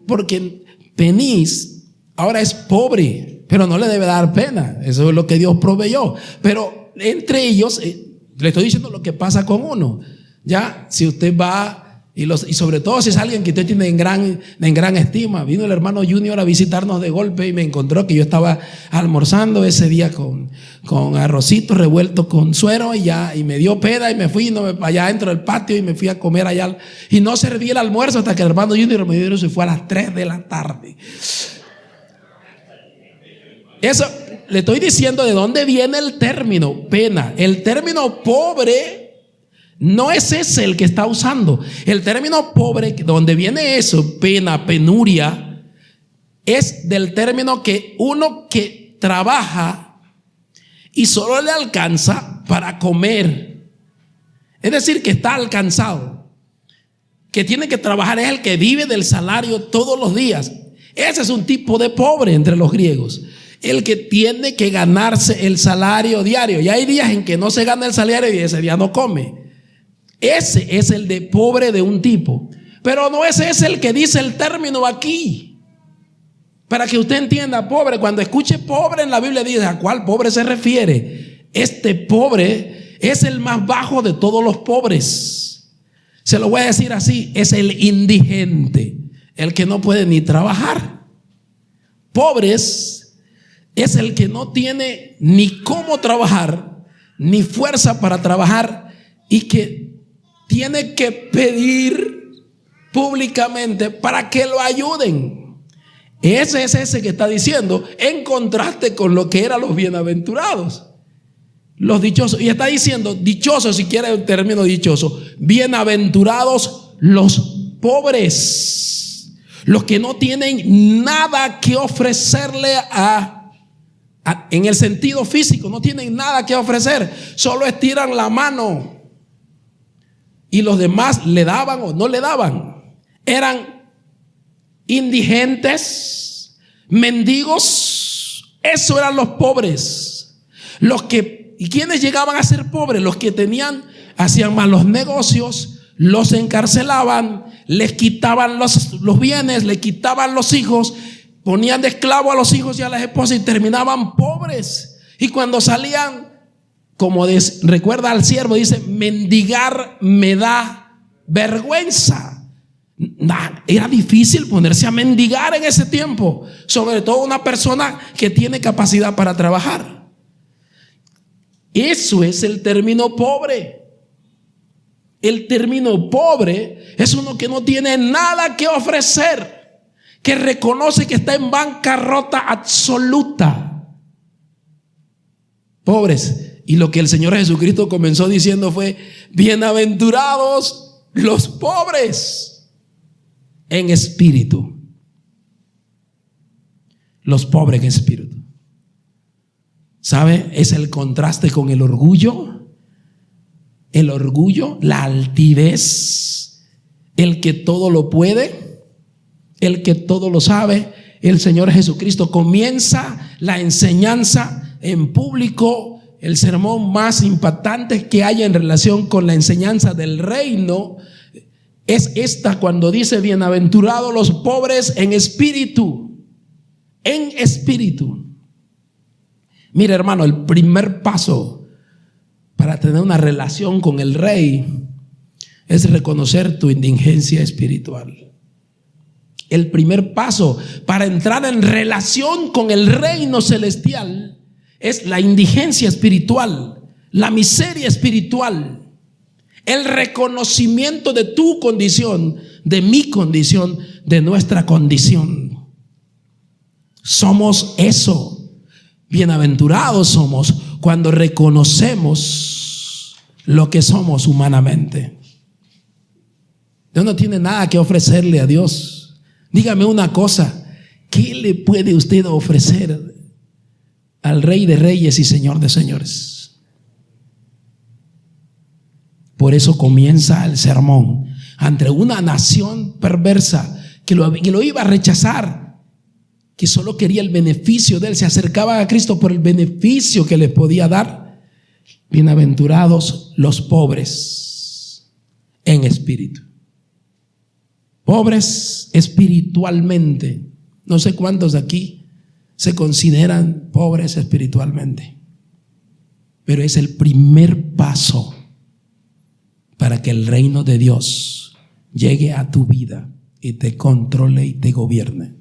porque penis ahora es pobre, pero no le debe dar pena. Eso es lo que Dios proveyó. Pero entre ellos, le estoy diciendo lo que pasa con uno. Ya, si usted va, y sobre todo si es alguien que usted tiene en gran estima. Vino el hermano Junior a visitarnos de golpe y me encontró que yo estaba almorzando ese día con arrocito revuelto con suero, y me dio pena, y me fui allá dentro del patio, y me fui a comer allá, y no serví el almuerzo hasta que el hermano Junior me dio, se fue a las 3 de la tarde. Eso le estoy diciendo de dónde viene el término pena. El término pobre no es ese el que está usando. El término pobre, donde viene eso, pena, penuria, es del término que uno que trabaja y solo le alcanza para comer. Es decir, que está alcanzado, que tiene que trabajar, es el que vive del salario todos los días. Ese es un tipo de pobre entre los griegos. El que tiene que ganarse el salario diario. Y hay días en que no se gana el salario y ese día no come. Ese es el de pobre de un tipo. Pero no ese es el que dice el término aquí. Para que usted entienda, pobre, cuando escuche pobre en la Biblia, dice a cuál pobre se refiere. Este pobre es el más bajo de todos los pobres. Se lo voy a decir así: es el indigente, el que no puede ni trabajar. Pobres es el que no tiene ni cómo trabajar, ni fuerza para trabajar, y que tiene que pedir públicamente para que lo ayuden. Ese es ese que está diciendo, en contraste con lo que eran los bienaventurados, los dichosos. Y está diciendo dichosos, si quiere el término dichoso, bienaventurados los pobres, los que no tienen nada que ofrecerle en el sentido físico, no tienen nada que ofrecer, solo estiran la mano, y los demás le daban o no le daban. Eran indigentes, mendigos. Eso eran los pobres. ¿Y quiénes llegaban a ser pobres? Los que hacían malos negocios, los encarcelaban, les quitaban los bienes, les quitaban los hijos, ponían de esclavo a los hijos y a las esposas, y terminaban pobres. Y cuando salían, como recuerda al siervo, dice: mendigar me da vergüenza. Era difícil ponerse a mendigar en ese tiempo, sobre todo una persona que tiene capacidad para trabajar. Eso es el término pobre. El término pobre es uno que no tiene nada que ofrecer, que reconoce que está en bancarrota absoluta. Pobres. Y lo que el Señor Jesucristo comenzó diciendo fue: bienaventurados los pobres en espíritu. Los pobres en espíritu. ¿Sabe? Es el contraste con el orgullo. El orgullo, la altivez, el que todo lo puede, el que todo lo sabe. El Señor Jesucristo comienza la enseñanza en público. El sermón más impactante que haya en relación con la enseñanza del reino es esta, cuando dice: bienaventurados los pobres en espíritu. En espíritu. Mira, hermano, el primer paso para tener una relación con el Rey es reconocer tu indigencia espiritual. El primer paso para entrar en relación con el reino celestial es la indigencia espiritual, la miseria espiritual, el reconocimiento de tu condición, de mi condición, de nuestra condición. Somos eso. Bienaventurados somos cuando reconocemos lo que somos humanamente. Dios no tiene nada que ofrecerle a Dios. Dígame una cosa: ¿qué le puede usted ofrecer al Rey de Reyes y Señor de Señores? Por eso comienza el sermón ante una nación perversa que lo iba a rechazar, que solo quería el beneficio de él. Se acercaban a Cristo por el beneficio que les podía dar. Bienaventurados los pobres en espíritu. Pobres espiritualmente. No sé cuántos de aquí se consideran pobres espiritualmente, pero es el primer paso para que el reino de Dios llegue a tu vida y te controle y te gobierne.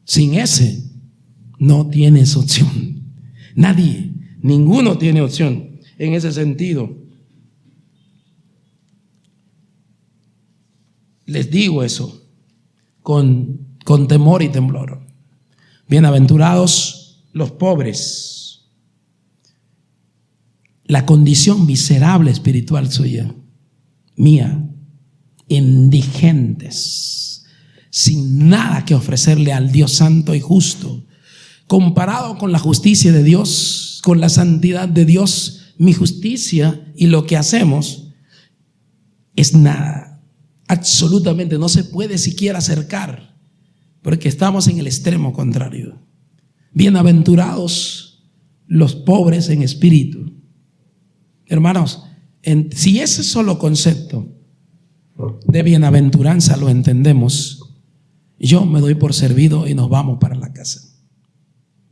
Sin ese no tienes opción. Nadie, ninguno tiene opción en ese sentido. Les digo eso con temor y temblor. Bienaventurados los pobres. La condición miserable espiritual suya, mía, indigentes, sin nada que ofrecerle al Dios santo y justo. Comparado con la justicia de Dios, con la santidad de Dios, mi justicia y lo que hacemos es nada. Absolutamente no se puede siquiera acercar, porque estamos en el extremo contrario. Bienaventurados los pobres en espíritu. Hermanos, si ese solo concepto de bienaventuranza lo entendemos, yo me doy por servido y nos vamos para la casa.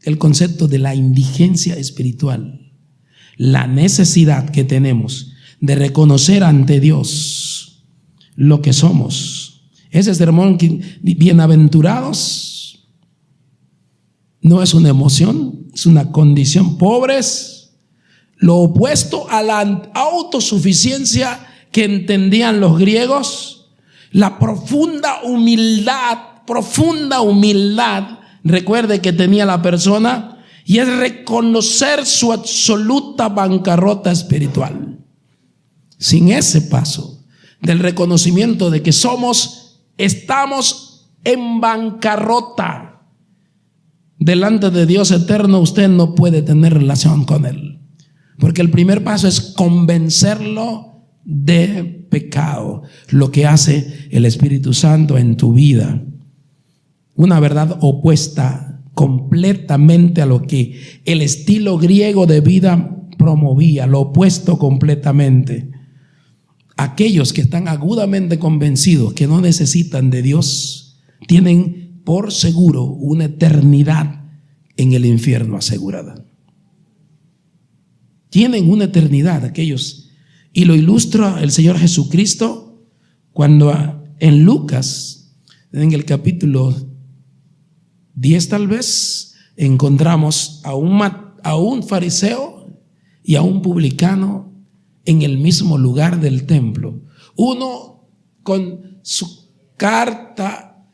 El concepto de la indigencia espiritual, la necesidad que tenemos de reconocer ante Dios lo que somos. Ese sermón, bienaventurados, no es una emoción, es una condición. Pobres, lo opuesto a la autosuficiencia que entendían los griegos, la profunda humildad. Recuerde que tenía la persona, y es reconocer su absoluta bancarrota espiritual. Sin ese paso del reconocimiento de que estamos en bancarrota delante de Dios eterno, usted no puede tener relación con Él, porque el primer paso es convencerlo de pecado, lo que hace el Espíritu Santo en tu vida. Una verdad opuesta completamente a lo que el estilo griego de vida promovía, lo opuesto completamente. Aquellos que están agudamente convencidos que no necesitan de Dios tienen por seguro una eternidad en el infierno asegurada. Tienen una eternidad aquellos, y lo ilustra el Señor Jesucristo cuando en Lucas, en el capítulo 10 tal vez, encontramos a un fariseo y a un publicano en el mismo lugar del templo. Uno con su carta,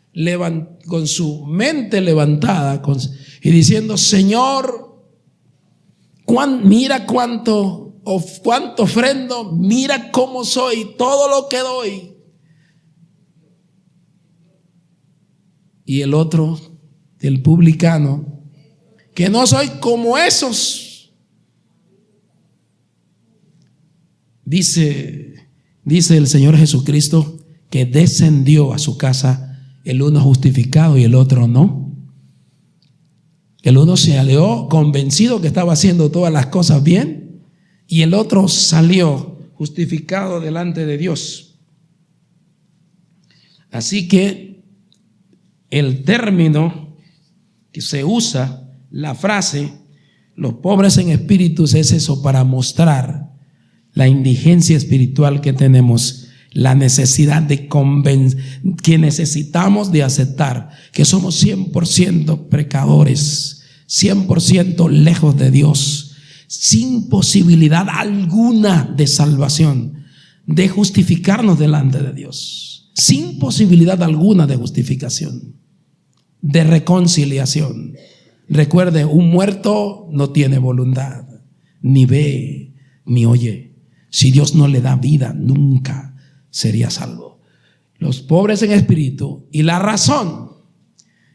con su mente levantada y diciendo: Señor, mira cuánto ofrendo, mira cómo soy, todo lo que doy. Y el otro, el publicano, que no soy como esos. Dice el Señor Jesucristo que descendió a su casa, el uno justificado y el otro no. El uno se salió convencido que estaba haciendo todas las cosas bien, y el otro salió justificado delante de Dios. Así que el término que se usa, la frase, los pobres en espíritus, es eso, para mostrar la indigencia espiritual que tenemos, la necesidad de que necesitamos de aceptar que somos 100% pecadores, 100% lejos de Dios, sin posibilidad alguna de salvación, de justificarnos delante de Dios, sin posibilidad alguna de justificación, de reconciliación. Recuerde, un muerto no tiene voluntad, ni ve, ni oye. Si Dios no le da vida, nunca sería salvo. Los pobres en espíritu y la razón.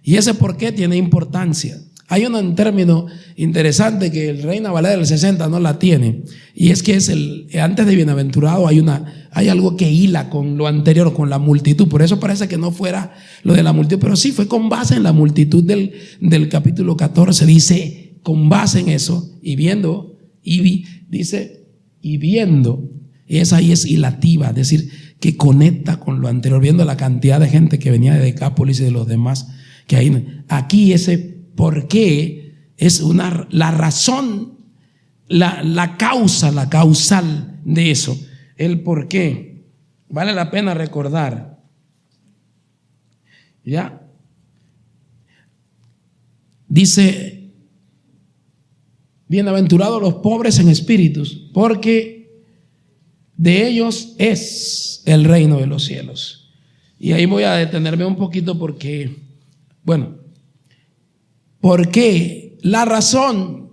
Y ese por qué tiene importancia. Hay un término interesante que el Reina Valera del 60 no la tiene, y es que es antes de bienaventurado hay algo que hila con lo anterior, con la multitud. Por eso parece que no fuera lo de la multitud, pero sí fue con base en la multitud del capítulo 14. Dice, con base en eso, y viendo, dice, y viendo, y esa ahí es hilativa, es decir, que conecta con lo anterior, viendo la cantidad de gente que venía de Decápolis y de los demás, que aquí ese por qué es la razón, la causal de eso, el por qué. Vale la pena recordar. ¿Ya? Dice: bienaventurados los pobres en espíritus, porque de ellos es el reino de los cielos. Y ahí voy a detenerme un poquito porque, porque la razón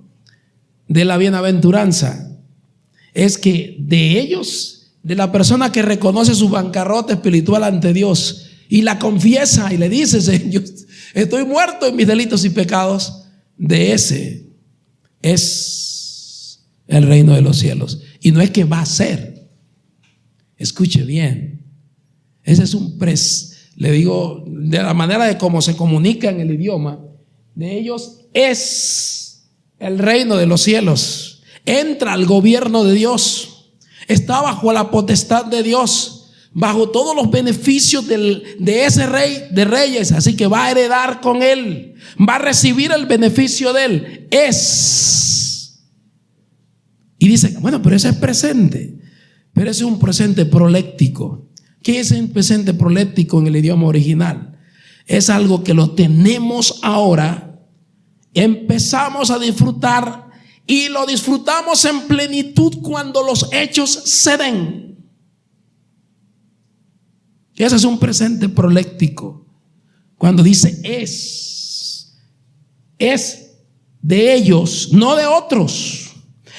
de la bienaventuranza es que de ellos, de la persona que reconoce su bancarrota espiritual ante Dios y la confiesa y le dice: Señor, estoy muerto en mis delitos y pecados, de ese es el reino de los cielos. Y no es que va a ser, escuche bien, ese es le digo, de la manera de cómo se comunica en el idioma, de ellos es el reino de los cielos. Entra al gobierno de Dios, está bajo la potestad de Dios, bajo todos los beneficios de ese rey de reyes. Así que va a heredar con él, va a recibir el beneficio de él. Y dice, pero ese es presente, pero ese es un presente proléctico. ¿Qué es el presente proléctico en el idioma original? Es algo que lo tenemos ahora, empezamos a disfrutar y lo disfrutamos en plenitud cuando los hechos se den. Ese es un presente proléctico. Cuando dice es de ellos, no de otros.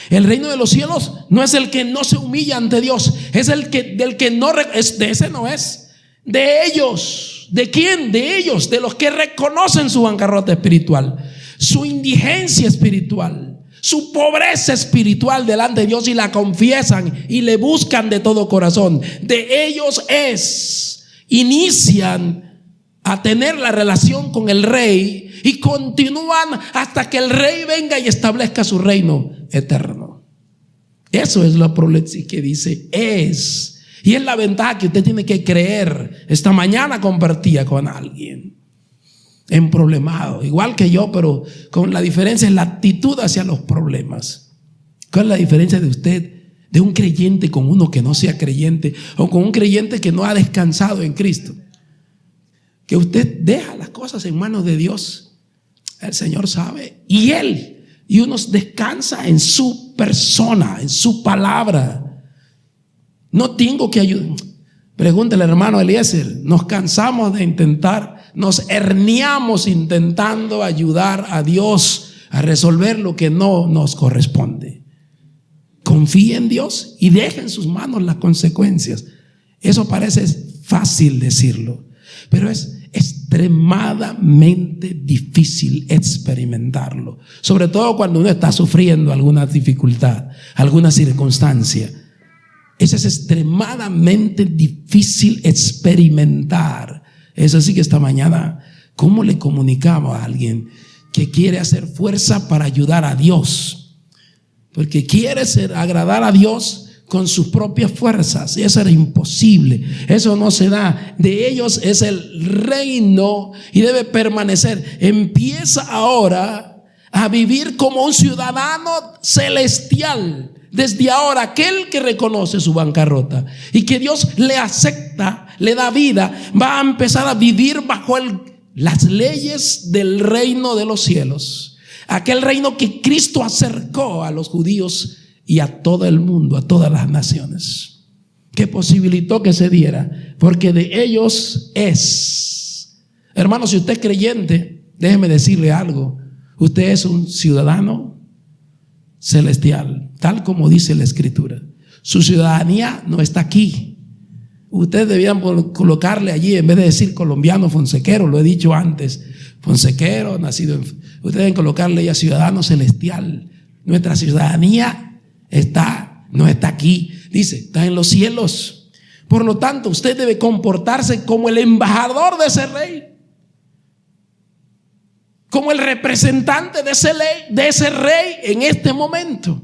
El reino de los cielos no es el que no se humilla ante Dios, es el que del que no es, de ese no es, de ellos. ¿De quién? De ellos, de los que reconocen su bancarrota espiritual, su indigencia espiritual, su pobreza espiritual delante de Dios, y la confiesan y le buscan de todo corazón. De ellos inician a tener la relación con el rey y continúan hasta que el rey venga y establezca su reino eterno. Eso es la prolexis que dice es. Y es la ventaja que usted tiene que creer. Esta mañana compartía con alguien en problemado, igual que yo, pero con la diferencia en la actitud hacia los problemas. ¿Cuál es la diferencia de usted, de un creyente, con uno que no sea creyente, o con un creyente que no ha descansado en Cristo? Que usted deja las cosas en manos de Dios. El Señor sabe, y uno descansa en su persona, en su palabra. No tengo que ayudar. Pregúntale al hermano Eliezer, nos cansamos de intentar, nos herniamos intentando ayudar a Dios a resolver lo que no nos corresponde. Confíe en Dios y deje en sus manos las consecuencias. Eso parece fácil decirlo, pero es extremadamente difícil experimentarlo, sobre todo cuando uno está sufriendo alguna dificultad, alguna circunstancia. Eso es extremadamente difícil experimentar. Es así que esta mañana, ¿cómo le comunicamos a alguien que quiere hacer fuerza para ayudar a Dios? Porque quiere agradar a Dios con sus propias fuerzas, y eso era imposible, eso no se da. De ellos es el reino y debe permanecer. Empieza ahora a vivir como un ciudadano celestial. Desde ahora, aquel que reconoce su bancarrota y que Dios le acepta, le da vida, va a empezar a vivir bajo las leyes del reino de los cielos. Aquel reino que Cristo acercó a los judíos y a todo el mundo, a todas las naciones, que posibilitó que se diera, porque de ellos es. Hermano, si usted es creyente, déjeme decirle algo: usted es un ciudadano celestial, tal como dice la Escritura. Su ciudadanía no está aquí. Ustedes debían colocarle allí, en vez de decir colombiano fonsequero, lo he dicho antes, fonsequero, nacido en. Ustedes deben colocarle ya ciudadano celestial. Nuestra ciudadanía no está aquí, dice, está en los cielos. Por lo tanto, usted debe comportarse como el embajador de ese rey, como el representante de ese rey en este momento.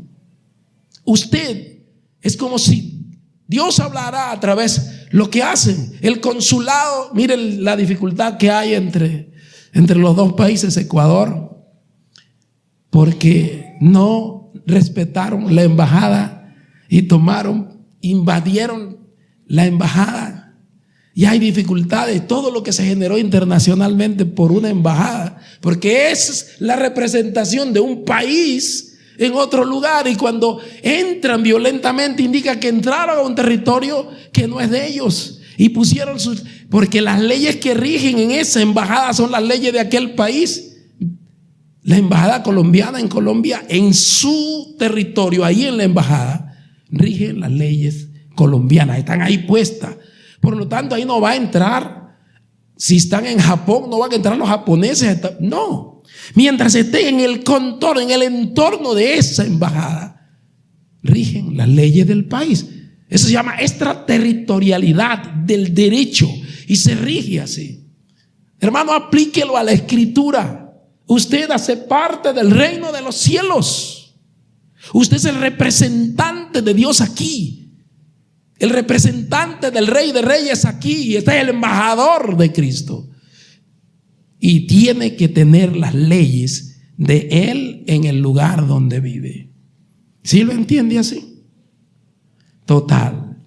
Usted es como si Dios hablara a través de lo que hacen el consulado. Miren la dificultad que hay entre los dos países, Ecuador, porque no respetaron la embajada y invadieron la embajada. Y hay dificultades, todo lo que se generó internacionalmente por una embajada, porque esa es la representación de un país en otro lugar, y cuando entran violentamente indica que entraron a un territorio que no es de ellos, y pusieron porque las leyes que rigen en esa embajada son las leyes de aquel país. La embajada colombiana en Colombia, en su territorio, ahí en la embajada, rigen las leyes colombianas, están ahí puestas. Por lo tanto, ahí no va a entrar. Si están en Japón, no van a entrar los japoneses. No. Mientras estén en el contorno, en el entorno de esa embajada, rigen las leyes del país. Eso se llama extraterritorialidad del derecho y se rige así. Hermano, aplíquelo a la Escritura. Usted hace parte del reino de los cielos. Usted es el representante de Dios aquí, el representante del Rey de Reyes aquí, y está el embajador de Cristo, y tiene que tener las leyes de Él en el lugar donde vive. ¿Sí lo entiende así? Total.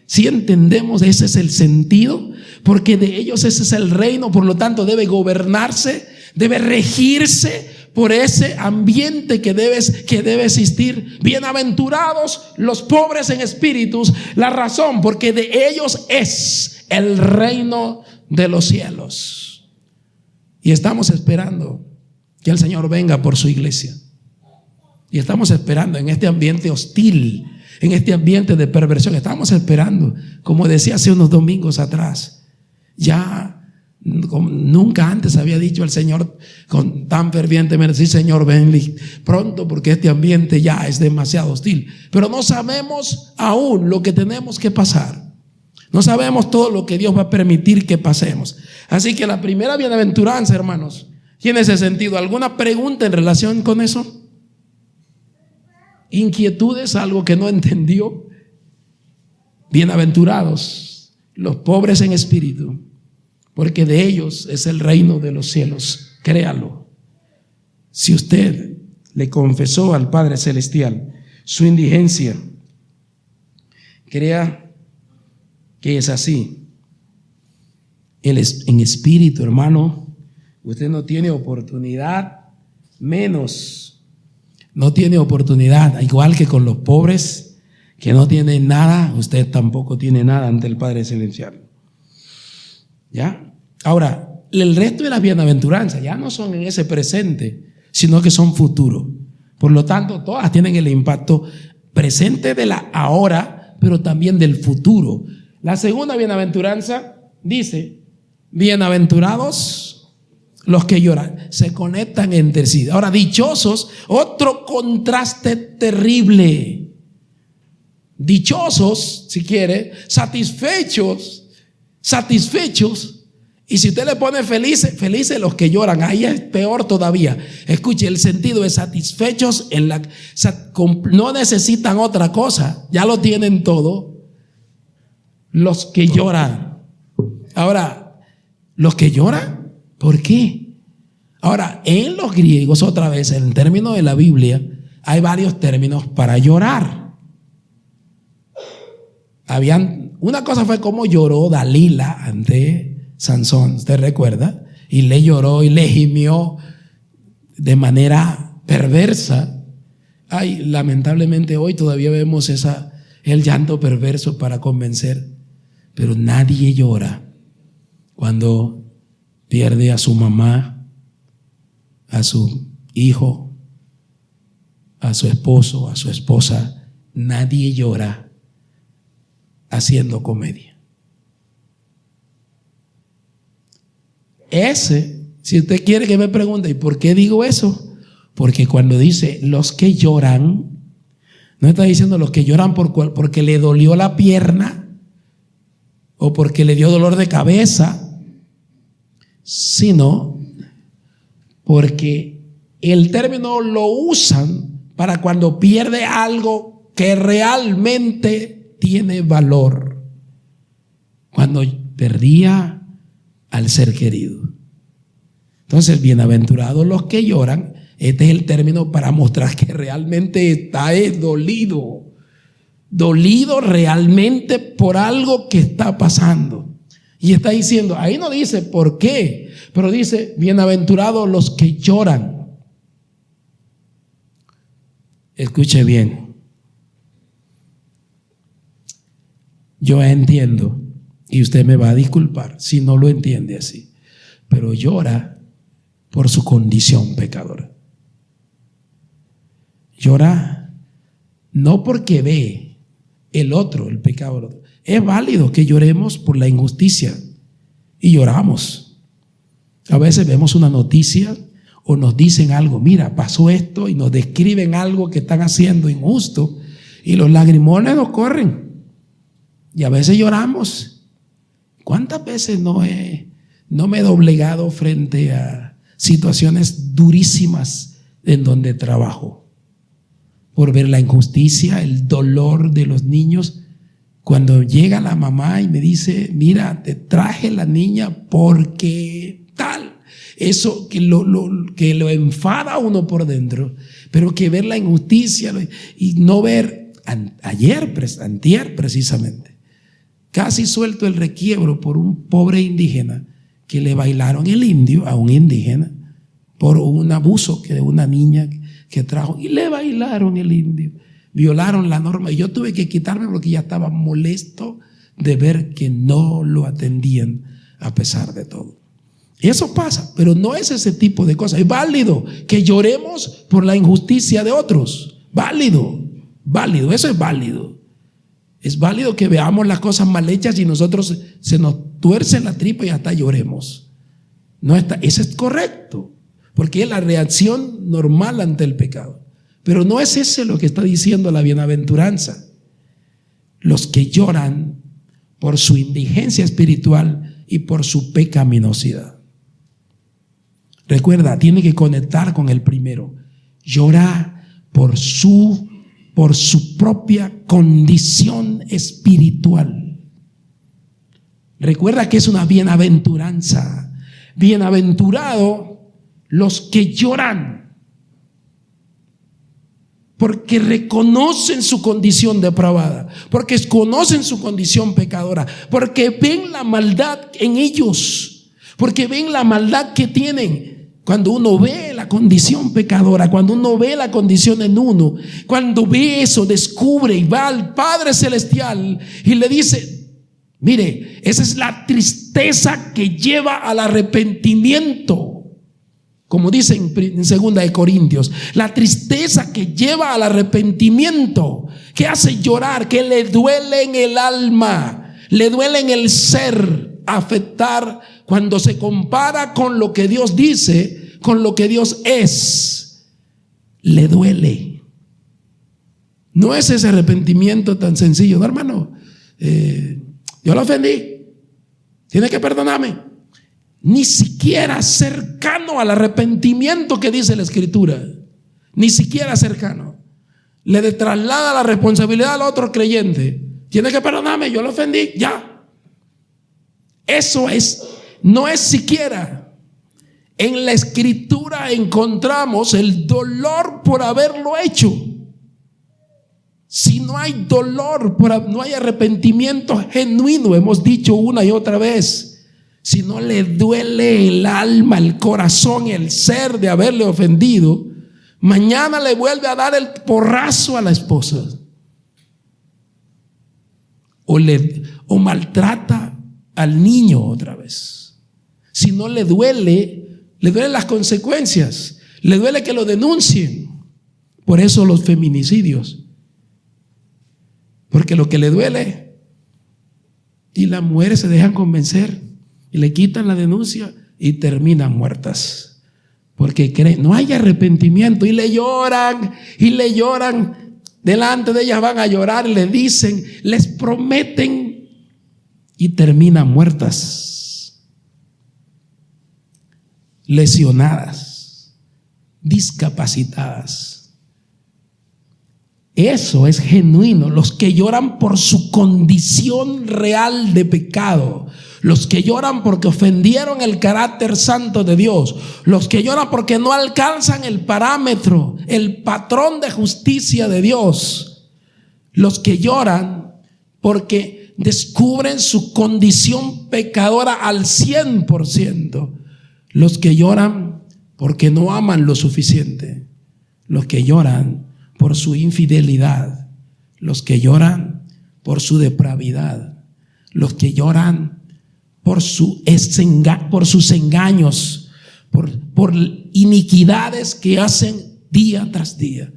Si entendemos, ese es el sentido, porque de ellos ese es el reino. Por lo tanto, debe gobernarse, debe regirse por ese ambiente que debe existir. Bienaventurados los pobres en espíritus. La razón, porque de ellos es el reino de los cielos. Y estamos esperando que el Señor venga por su iglesia. Y estamos esperando en este ambiente hostil, en este ambiente de perversión. Estamos esperando, como decía hace unos domingos atrás, ya como nunca antes había dicho el Señor con tan fervientemente: sí, Señor, ven pronto, porque este ambiente ya es demasiado hostil. Pero no sabemos aún lo que tenemos que pasar. No sabemos todo lo que Dios va a permitir que pasemos. Así que la primera bienaventuranza, hermanos, tiene ese sentido. ¿Alguna pregunta en relación con eso? ¿Inquietudes? ¿Algo que no entendió? Bienaventurados los pobres en espíritu, porque de ellos es el reino de los cielos. Créalo. Si usted le confesó al Padre Celestial su indigencia, crea que es así. Él es en espíritu, hermano. Usted no tiene oportunidad, menos no tiene oportunidad, igual que con los pobres que no tienen nada, usted tampoco tiene nada ante el Padre Celestial. ¿Ya? Ahora, el resto de las bienaventuranzas ya no son en ese presente, sino que son futuro. Por lo tanto, todas tienen el impacto presente de la ahora, pero también del futuro. La segunda bienaventuranza dice: bienaventurados los que lloran. Se conectan entre sí. Ahora, dichosos, otro contraste terrible. Dichosos, si quiere, satisfechos. Y si usted le pone felices los que lloran, ahí es peor todavía. Escuche, el sentido es satisfechos no necesitan otra cosa, ya lo tienen todo. Los que lloran. Ahora, los que lloran, ¿por qué? Ahora, en los griegos, otra vez, en el término de la Biblia, hay varios términos para llorar. Una cosa fue como lloró Dalila ante Sansón, ¿usted recuerda? Y le lloró y le gimió de manera perversa. Ay, lamentablemente hoy todavía vemos el llanto perverso para convencer, pero nadie llora cuando pierde a su mamá, a su hijo, a su esposo, a su esposa. Nadie llora haciendo comedia. Si usted quiere que me pregunte, ¿y por qué digo eso? Porque cuando dice los que lloran, no está diciendo los que lloran porque le dolió la pierna o porque le dio dolor de cabeza, sino porque el término lo usan para cuando pierde algo que realmente tiene valor. Cuando perdía al ser querido. Entonces, bienaventurados los que lloran. Este es el término para mostrar que realmente está dolido realmente por algo que está pasando. Y está diciendo, ahí no dice por qué, pero dice bienaventurados los que lloran. Escuche bien. Yo entiendo, y usted me va a disculpar si no lo entiende así, pero llora por su condición pecadora. Llora no porque ve el pecado del otro. Es válido que lloremos por la injusticia y lloramos. A veces vemos una noticia o nos dicen algo, mira, pasó esto, y nos describen algo que están haciendo injusto y los lagrimones nos corren. Y a veces lloramos. ¿Cuántas veces no me he doblegado frente a situaciones durísimas en donde trabajo? Por ver la injusticia, el dolor de los niños. Cuando llega la mamá y me dice, mira, te traje la niña porque tal. Eso que lo enfada a uno por dentro. Pero que ver la injusticia y no ver, antier precisamente, casi suelto el requiebro por un pobre indígena que le bailaron el indio a un indígena por un abuso de una niña que trajo, y le bailaron el indio, violaron la norma, y yo tuve que quitarme porque ya estaba molesto de ver que no lo atendían a pesar de todo. Y eso pasa, pero no es ese tipo de cosas. Es válido que lloremos por la injusticia de otros, válido, eso es válido. Es válido que veamos las cosas mal hechas y nosotros se nos tuerce la tripa y hasta lloremos. Eso es correcto, porque es la reacción normal ante el pecado. Pero no es ese lo que está diciendo la bienaventuranza. Los que lloran por su indigencia espiritual y por su pecaminosidad. Recuerda, tiene que conectar con el primero. Llora por su propia condición espiritual. Recuerda que es una bienaventuranza. Bienaventurado los que lloran, porque reconocen su condición depravada, porque conocen su condición pecadora, porque ven la maldad en ellos, porque ven la maldad que tienen Cuando uno ve la condición pecadora, cuando uno ve la condición en uno, cuando ve eso, descubre y va al Padre Celestial y le dice: mire, esa es la tristeza que lleva al arrepentimiento. Como dice en 2 de Corintios, la tristeza que lleva al arrepentimiento, que hace llorar, que le duele en el alma, le duele en el ser, afectar cuando se compara con lo que Dios dice, con lo que Dios es, le duele. No es ese arrepentimiento tan sencillo, no, hermano, yo lo ofendí, tiene que perdonarme. Ni siquiera cercano al arrepentimiento que dice la Escritura, ni siquiera cercano. Le traslada la responsabilidad al otro creyente. Tiene que perdonarme, yo lo ofendí, ya. Eso no es siquiera. En la Escritura encontramos el dolor por haberlo hecho. Si no hay dolor, no hay arrepentimiento genuino, hemos dicho una y otra vez, si no le duele el alma, el corazón, el ser de haberle ofendido, mañana le vuelve a dar el porrazo a la esposa, o maltrata al niño otra vez. Si no le duelen las consecuencias, le duele que lo denuncien. Por eso los feminicidios, porque lo que le duele, y las mujeres se dejan convencer y le quitan la denuncia y terminan muertas, porque creen, no hay arrepentimiento, y le lloran delante de ellas, van a llorar, le dicen, les prometen y terminan muertas, lesionadas, discapacitadas. Eso es genuino. Los que lloran por su condición real de pecado, los que lloran porque ofendieron el carácter santo de Dios, los que lloran porque no alcanzan el parámetro, el patrón de justicia de Dios, los que lloran porque descubren su condición pecadora al 100%, los que lloran porque no aman lo suficiente, los que lloran por su infidelidad, los que lloran por su depravidad, los que lloran por sus engaños, por iniquidades que hacen día tras día.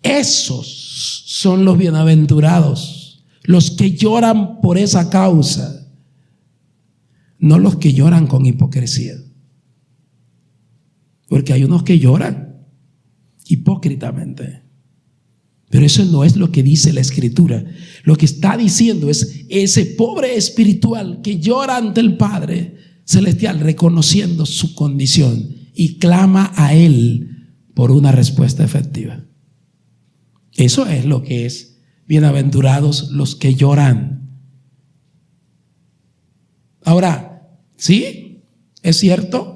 Esos son los bienaventurados, los que lloran por esa causa, no los que lloran con hipocresía. Porque hay unos que lloran hipócritamente, pero eso no es lo que dice la Escritura. Lo que está diciendo es ese pobre espiritual que llora ante el Padre Celestial, reconociendo su condición y clama a Él por una respuesta efectiva. Eso es lo que es bienaventurados los que lloran. Ahora, sí, es cierto,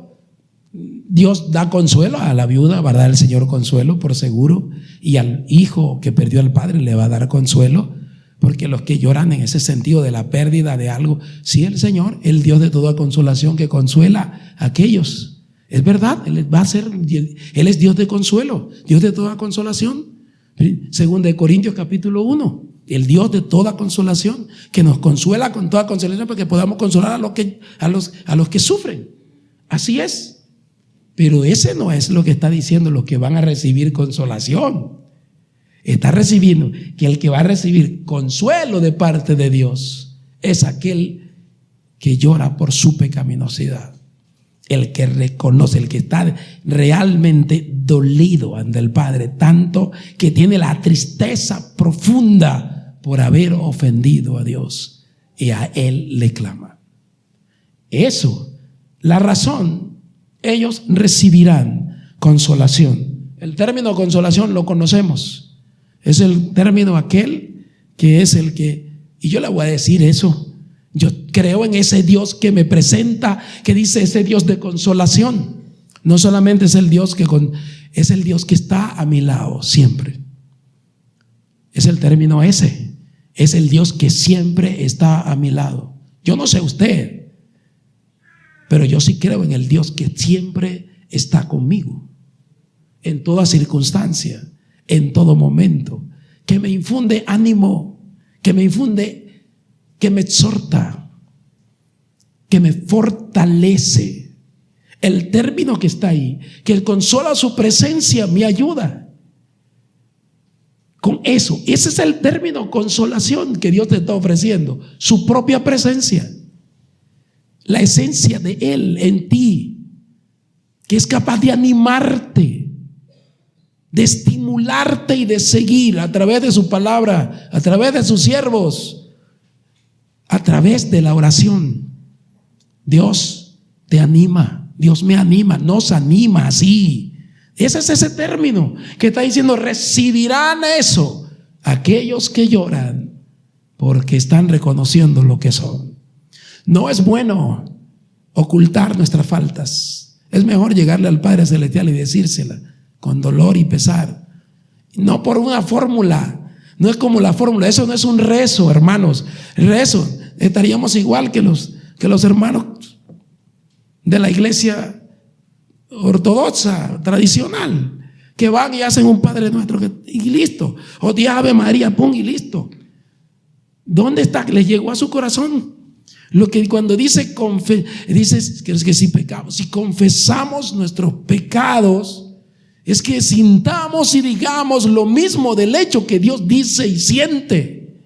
Dios da consuelo a la viuda, va a dar el Señor consuelo por seguro, y al hijo que perdió al padre le va a dar consuelo, porque los que lloran en ese sentido de la pérdida de algo, sí, el Señor, el Dios de toda consolación que consuela a aquellos. Es verdad, Él es Dios de consuelo, Dios de toda consolación. 2 de Corintios capítulo 1, el Dios de toda consolación, que nos consuela con toda consolación para que podamos consolar a los que sufren. Así es. Pero ese no es lo que está diciendo los que van a recibir consolación. Está recibiendo que el que va a recibir consuelo de parte de Dios es aquel que llora por su pecaminosidad, el que reconoce, el que está realmente dolido ante el Padre, tanto que tiene la tristeza profunda por haber ofendido a Dios, y a Él le clama. Eso, la razón, ellos recibirán consolación. El término consolación lo conocemos, es el término aquel que es el que, y yo le voy a decir eso, yo creo en ese Dios que me presenta, que dice ese Dios de consolación. No solamente es el Dios es el Dios que está a mi lado siempre. Es el término ese, es el Dios que siempre está a mi lado. Yo no sé usted, pero yo sí creo en el Dios que siempre está conmigo en toda circunstancia, en todo momento, que me infunde ánimo, que me exhorta, que me fortalece. El término que está ahí, que el consuelo a su presencia me ayuda. Con eso, ese es el término consolación que Dios te está ofreciendo, su propia presencia, la esencia de Él en ti, que es capaz de animarte, de estimularte y de seguir a través de su palabra, a través de sus siervos, a través de la oración. Dios te anima, Dios me anima, nos anima así. Ese es ese término que está diciendo: recibirán eso aquellos que lloran, porque están reconociendo lo que son. No es bueno ocultar nuestras faltas. Es mejor llegarle al Padre Celestial y decírsela con dolor y pesar. No por una fórmula. No es como la fórmula. Eso no es un rezo, hermanos. Rezo. Estaríamos igual que los hermanos de la iglesia ortodoxa, tradicional, que van y hacen un Padre Nuestro y listo. O Dios Ave María, pum, y listo. ¿Dónde está? Les llegó a su corazón. Lo que cuando dice que si pecamos, si confesamos nuestros pecados, es que sintamos y digamos lo mismo del hecho que Dios dice y siente.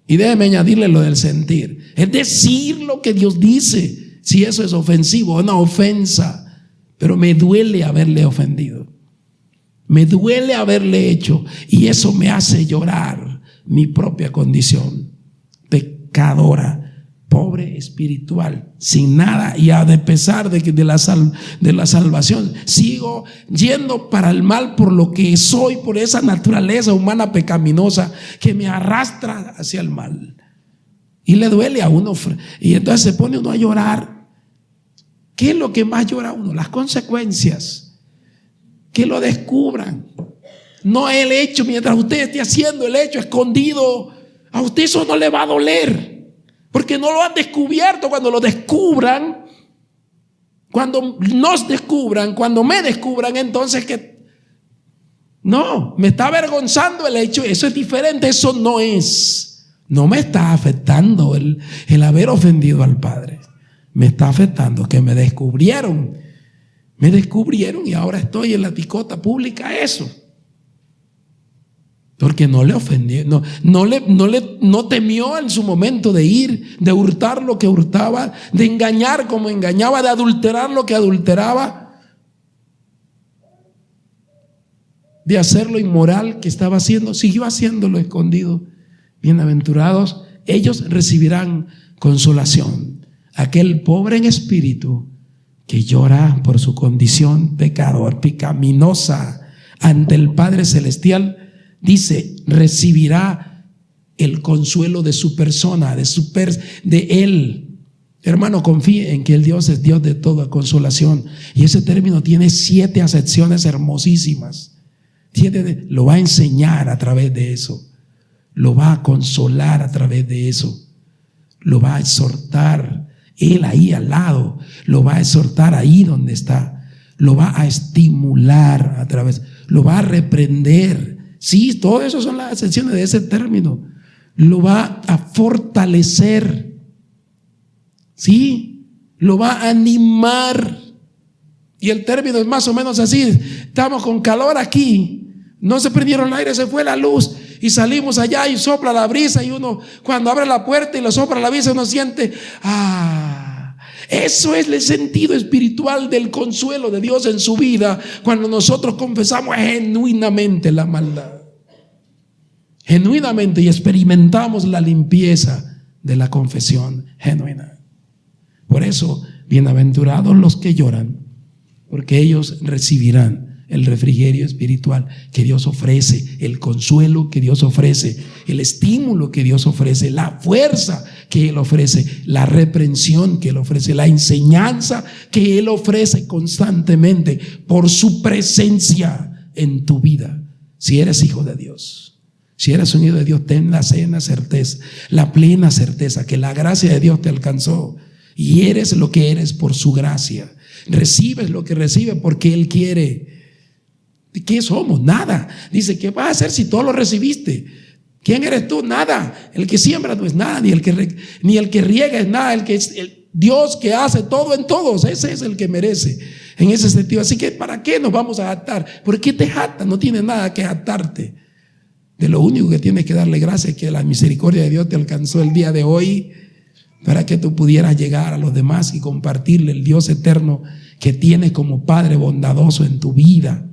Y déjeme añadirle lo del sentir. Es decir lo que Dios dice. Si eso es ofensivo, una ofensa, pero me duele haberle ofendido, me duele haberle hecho, y eso me hace llorar mi propia condición pecadora, pobre espiritual, sin nada, y a pesar de la salvación sigo yendo para el mal por lo que soy, por esa naturaleza humana pecaminosa que me arrastra hacia el mal. Y le duele a uno, y entonces se pone uno a llorar. ¿Qué es lo que más llora a uno? Las consecuencias, que lo descubran. No el hecho, mientras usted esté haciendo el hecho escondido, a usted eso no le va a doler, porque no lo han descubierto. Cuando lo descubran, cuando nos descubran, cuando me descubran, entonces que no, me está avergonzando el hecho. Eso es diferente. Eso no me está afectando el haber ofendido al Padre. Me está afectando que me descubrieron y ahora estoy en la picota pública. Eso porque no le ofendí, no temió en su momento de ir, de hurtar lo que hurtaba, de engañar como engañaba, de adulterar lo que adulteraba, de hacer lo inmoral que estaba haciendo, siguió haciéndolo escondido. Bienaventurados, ellos recibirán consolación. Aquel pobre en espíritu que llora por su condición pecaminosa ante el Padre Celestial, dice, recibirá el consuelo de su persona, de Él. Hermano, confíe en que el Dios es Dios de toda consolación. Y ese término tiene 7 acepciones hermosísimas. Lo va a enseñar a través de eso. Lo va a consolar a través de eso. Lo va a exhortar. Él ahí al lado. Lo va a exhortar ahí donde está. Lo va a estimular a través. Lo va a reprender. Sí, todo eso son las acepciones de ese término. Lo va a fortalecer. Sí, lo va a animar. Y el término es más o menos así. Estamos con calor aquí, no se prendieron el aire, se fue la luz y salimos allá y sopla la brisa, y uno cuando abre la puerta y le sopla la brisa, uno siente, eso es el sentido espiritual del consuelo de Dios en su vida, cuando nosotros confesamos genuinamente la maldad, genuinamente, y experimentamos la limpieza de la confesión genuina. Por eso, bienaventurados los que lloran, porque ellos recibirán el refrigerio espiritual que Dios ofrece, el consuelo que Dios ofrece, el estímulo que Dios ofrece, la fuerza que Él ofrece, la reprensión que Él ofrece, la enseñanza que Él ofrece constantemente por su presencia en tu vida. Si eres hijo de Dios, si eres un hijo de Dios, ten la certeza, la plena certeza que la gracia de Dios te alcanzó y eres lo que eres por su gracia. recibes lo que recibes porque Él quiere. ¿Qué somos? Nada. Dice, ¿qué vas a hacer si todo lo recibiste? ¿Quién eres tú? Nada. El que siembra no es nada, ni el que riega es nada. El Dios que hace todo en todos, ese es el que merece. En ese sentido, así que ¿para qué nos vamos a jactar? ¿Por qué te jactas? No tienes nada que jactarte. De lo único que tienes que darle gracias es que la misericordia de Dios te alcanzó el día de hoy para que tú pudieras llegar a los demás y compartirle el Dios eterno que tienes como Padre bondadoso en tu vida.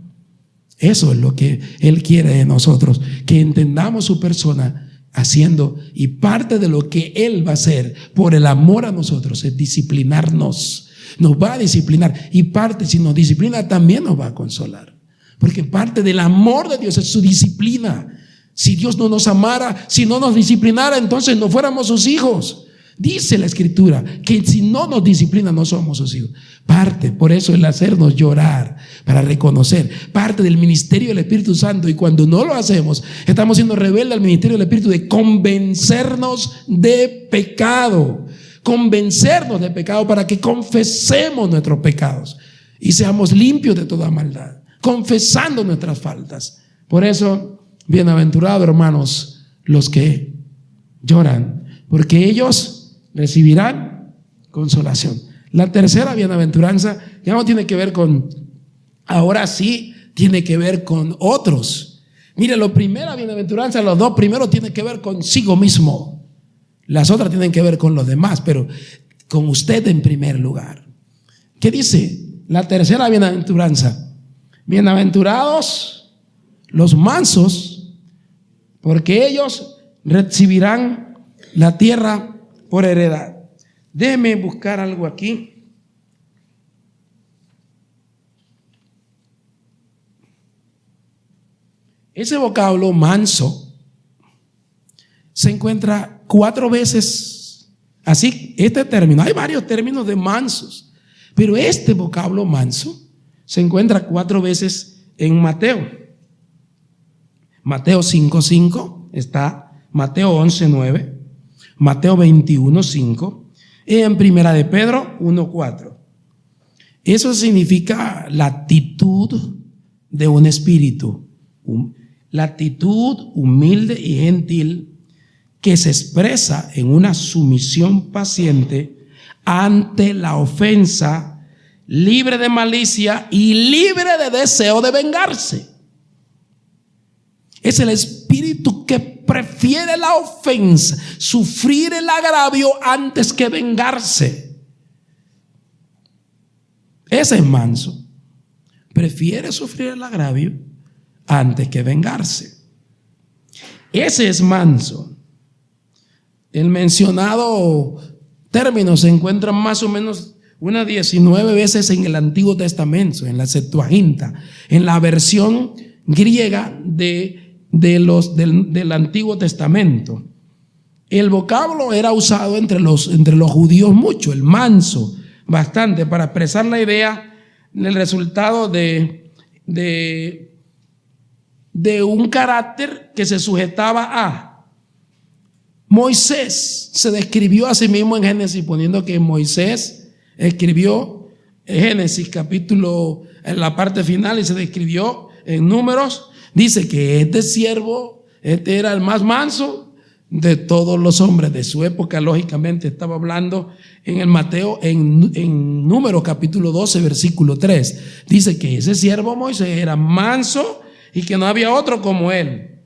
Eso es lo que Él quiere de nosotros, que entendamos su persona haciendo, y parte de lo que Él va a hacer por el amor a nosotros es disciplinarnos. Nos va a disciplinar, y parte, si nos disciplina, también nos va a consolar, porque parte del amor de Dios es su disciplina. Si Dios no nos amara, si no nos disciplinara, entonces no fuéramos sus hijos. Dice la Escritura que si no nos disciplina no somos sus hijos. Parte, por eso el hacernos llorar para reconocer, parte del ministerio del Espíritu Santo, y cuando no lo hacemos estamos siendo rebeldes al ministerio del Espíritu de convencernos de pecado. Convencernos de pecado para que confesemos nuestros pecados y seamos limpios de toda maldad, confesando nuestras faltas. Por eso, bienaventurados hermanos los que lloran, porque ellos recibirán consolación. La tercera bienaventuranza ya no tiene que ver con, ahora sí tiene que ver con otros. Mire, la primera bienaventuranza, los dos primeros tienen que ver consigo mismo. Las otras tienen que ver con los demás, pero con usted en primer lugar. ¿Qué dice la tercera bienaventuranza? Bienaventurados los mansos, porque ellos recibirán la tierra por heredad. Déjeme buscar algo aquí. Ese vocablo manso se encuentra 4 veces. Así, este término, hay varios términos de mansos, pero este vocablo manso se encuentra 4 veces en Mateo. Mateo 5:5 está, Mateo 11:9, Mateo 21:5 y en Primera de Pedro 1:4. Eso significa la actitud de un espíritu, la actitud humilde y gentil que se expresa en una sumisión paciente ante la ofensa, libre de malicia y libre de deseo de vengarse. Es el espíritu que prefiere la ofensa, sufrir el agravio antes que vengarse. Ese es manso. Prefiere sufrir el agravio antes que vengarse. Ese es manso. El mencionado término se encuentra más o menos unas 19 veces en el Antiguo Testamento, en la Septuaginta, en la versión griega del Antiguo Testamento. El vocablo era usado entre los judíos mucho, el manso, bastante, para expresar la idea del resultado de un carácter que se sujetaba a. Moisés se describió a sí mismo en Génesis, poniendo que Moisés escribió en Génesis capítulo, en la parte final, y se describió en Números. Dice que este siervo, este era el más manso de todos los hombres de su época. Lógicamente estaba hablando en el Mateo, en Números capítulo 12 versículo 3. Dice que ese siervo Moisés era manso y que no había otro como él.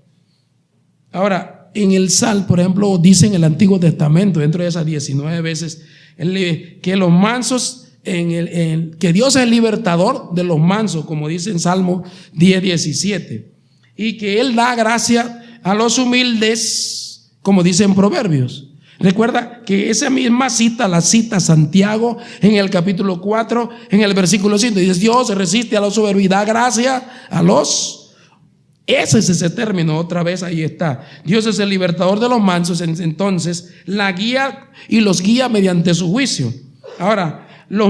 Ahora, en el Salmo, por ejemplo, dice en el Antiguo Testamento, dentro de esas 19 veces, que los mansos, que Dios es el libertador de los mansos, como dice en Salmo 10:17, y que Él da gracia a los humildes, como dice en Proverbios. Recuerda que esa misma cita la cita Santiago en el capítulo 4, en el versículo 5, dice: Dios se resiste a los soberbios y da gracia a los. Ese es ese término, otra vez ahí está. Dios es el libertador de los mansos, entonces la guía y los guía mediante su juicio. Ahora, los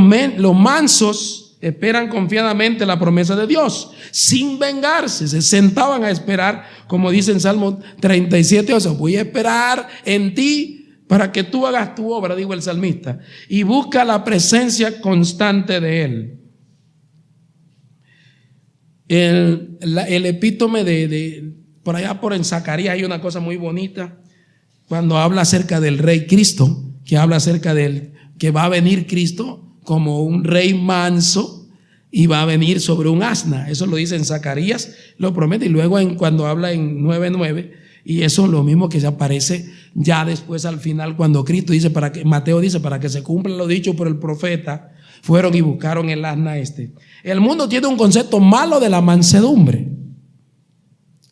mansos esperan confiadamente la promesa de Dios, sin vengarse. Se sentaban a esperar, como dice en Salmo 37, o sea, voy a esperar en ti, para que tú hagas tu obra, dijo el salmista, y busca la presencia constante de Él. El epítome de por allá en Zacarías hay una cosa muy bonita cuando habla acerca del Rey Cristo, que habla acerca del que va a venir Cristo como un rey manso y va a venir sobre un asna. Eso lo dice en Zacarías, lo promete, y luego cuando habla en 9:9, y eso es lo mismo que se aparece ya después al final cuando Cristo dice, Mateo dice, para que se cumpla lo dicho por el profeta, fueron y buscaron el asna este. El mundo tiene un concepto malo de la mansedumbre.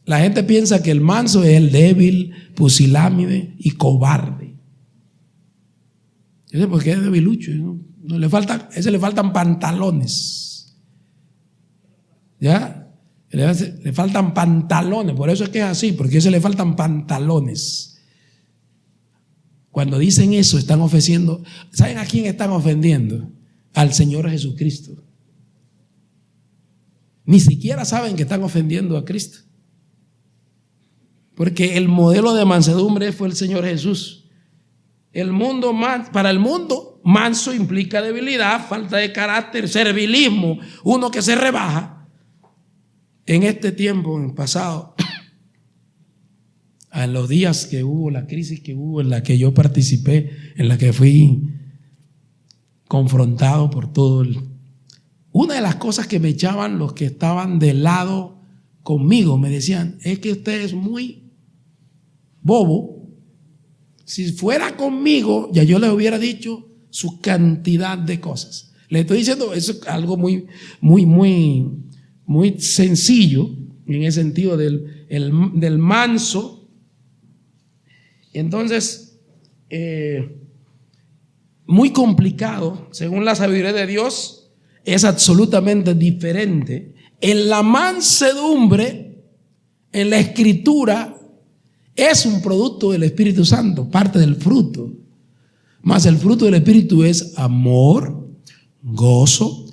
La gente piensa que el manso es el débil, pusilánime y cobarde. Yo sé por qué es debilucho, ¿no? A ese le faltan pantalones. ¿Ya? Le faltan pantalones, por eso es que es así, porque a ese le faltan pantalones. Cuando dicen eso, están ofendiendo. ¿Saben a quién están ofendiendo? Al Señor Jesucristo. Ni siquiera saben que están ofendiendo a Cristo, porque el modelo de mansedumbre fue el Señor Jesús. Para el mundo, manso implica debilidad, falta de carácter, servilismo, uno que se rebaja. En este tiempo, en el pasado, en los días que hubo, la crisis que hubo, en la que yo participé, en la que fui confrontado por todo una de las cosas que me echaban los que estaban de lado conmigo, me decían, es que usted es muy bobo. Si fuera conmigo, ya yo le hubiera dicho su cantidad de cosas. Le estoy diciendo, eso es algo muy sencillo en el sentido del manso. Entonces, muy complicado, según la sabiduría de Dios, es absolutamente diferente. En la mansedumbre, en la Escritura, es un producto del Espíritu Santo, parte del fruto. Mas el fruto del Espíritu es amor, gozo,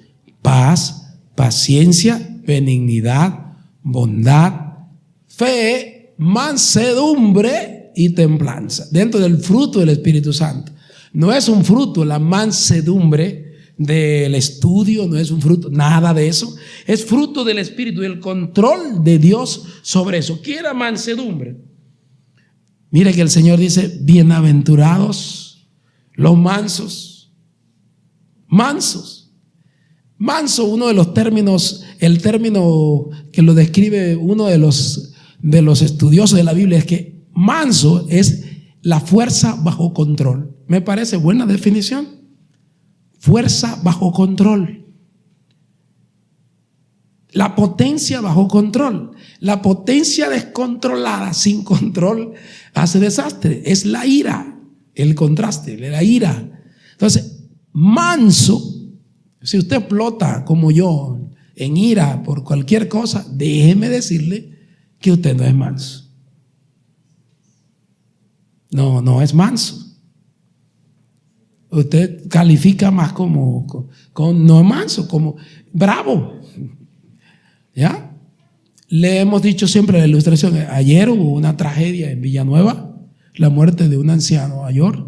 paz, paciencia, benignidad, bondad, fe, mansedumbre y templanza. Dentro del fruto del Espíritu Santo. No es un fruto la mansedumbre del estudio, no es un fruto, nada de eso. Es fruto del Espíritu y el control de Dios sobre eso. ¿Qué era mansedumbre? Mire que el Señor dice, bienaventurados los mansos. Mansos. Manso, uno de los términos, el término que lo describe uno de los estudiosos de la Biblia es que manso es la fuerza bajo control. Me parece buena definición. Fuerza bajo control. La potencia bajo control. La potencia descontrolada, sin control, hace desastre. Es la ira, el contraste, la ira. Entonces, manso, si usted explota como yo en ira por cualquier cosa, déjeme decirle que usted no es manso. No es manso. Usted califica más como no manso, como bravo. ¿Ya? Le hemos dicho siempre la ilustración. Ayer hubo una tragedia en Villanueva, la muerte de un anciano mayor,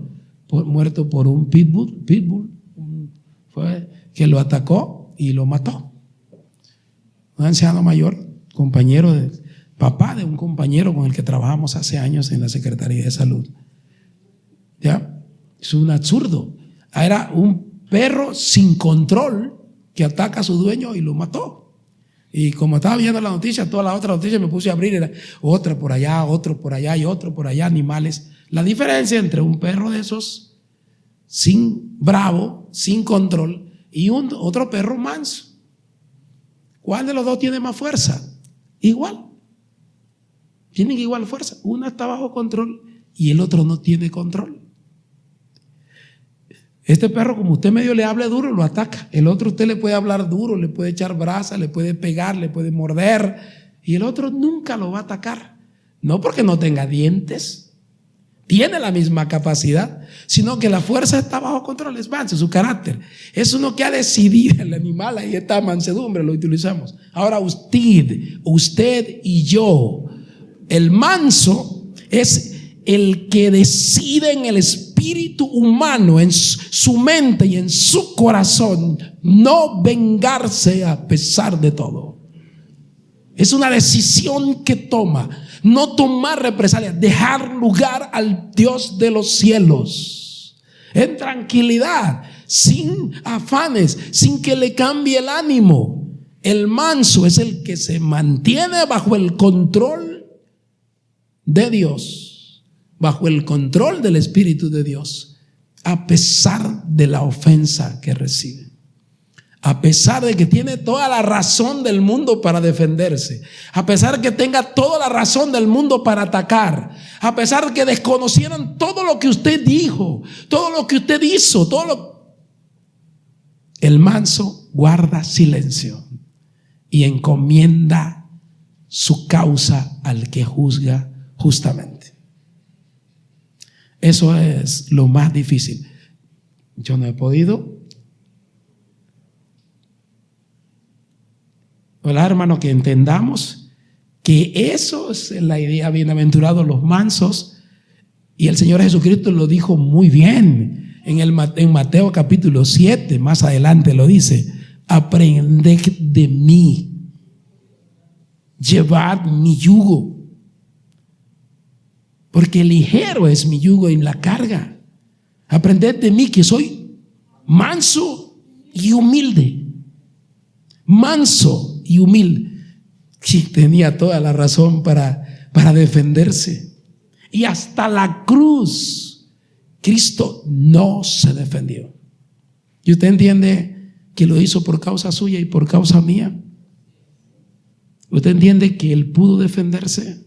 muerto por un pitbull, fue que lo atacó y lo mató. Un anciano mayor, papá de un compañero con el que trabajamos hace años en la Secretaría de Salud. ¿Ya? Es un absurdo. Era un perro sin control que ataca a su dueño y lo mató. Y como estaba viendo la noticia, todas las otras noticias me puse a abrir, era otra por allá, otro por allá y otro por allá, animales. La diferencia entre un perro de esos bravo, sin control, y otro perro manso. ¿Cuál de los dos tiene más fuerza? Igual. Tienen igual fuerza. Uno está bajo control y el otro no tiene control. Este perro, como usted medio le hable duro, lo ataca. El otro usted le puede hablar duro, le puede echar brasa, le puede pegar, le puede morder, y el otro nunca lo va a atacar. No porque no tenga dientes, tiene la misma capacidad, sino que la fuerza está bajo control, es manso, su carácter. Es uno que ha decidido, el animal, ahí está, mansedumbre, lo utilizamos. Ahora usted y yo, el manso es el que decide en el espíritu espíritu humano, en su mente y en su corazón, no vengarse a pesar de todo. Es una decisión que toma, no tomar represalias, dejar lugar al Dios de los cielos, en tranquilidad, sin afanes, sin que le cambie el ánimo. El manso es el que se mantiene bajo el control de Dios, bajo el control del Espíritu de Dios, a pesar de la ofensa que recibe. A pesar de que tiene toda la razón del mundo para defenderse, a pesar de que tenga toda la razón del mundo para atacar, a pesar de que desconocieran todo lo que usted dijo, todo lo que usted hizo, el manso guarda silencio y encomienda su causa al que juzga justamente. Eso es lo más difícil. Yo no he podido. Hola, hermano, que entendamos que eso es la idea. Bienaventurados los mansos. Y el Señor Jesucristo lo dijo muy bien en Mateo capítulo 7, más adelante lo dice: aprended de mí, llevad mi yugo, porque ligero es mi yugo en la carga. Aprended de mí, que soy manso y humilde. Manso y humilde. Sí, tenía toda la razón para defenderse. Y hasta la cruz, Cristo no se defendió. ¿Y usted entiende que lo hizo por causa suya y por causa mía? ¿Usted entiende que Él pudo defenderse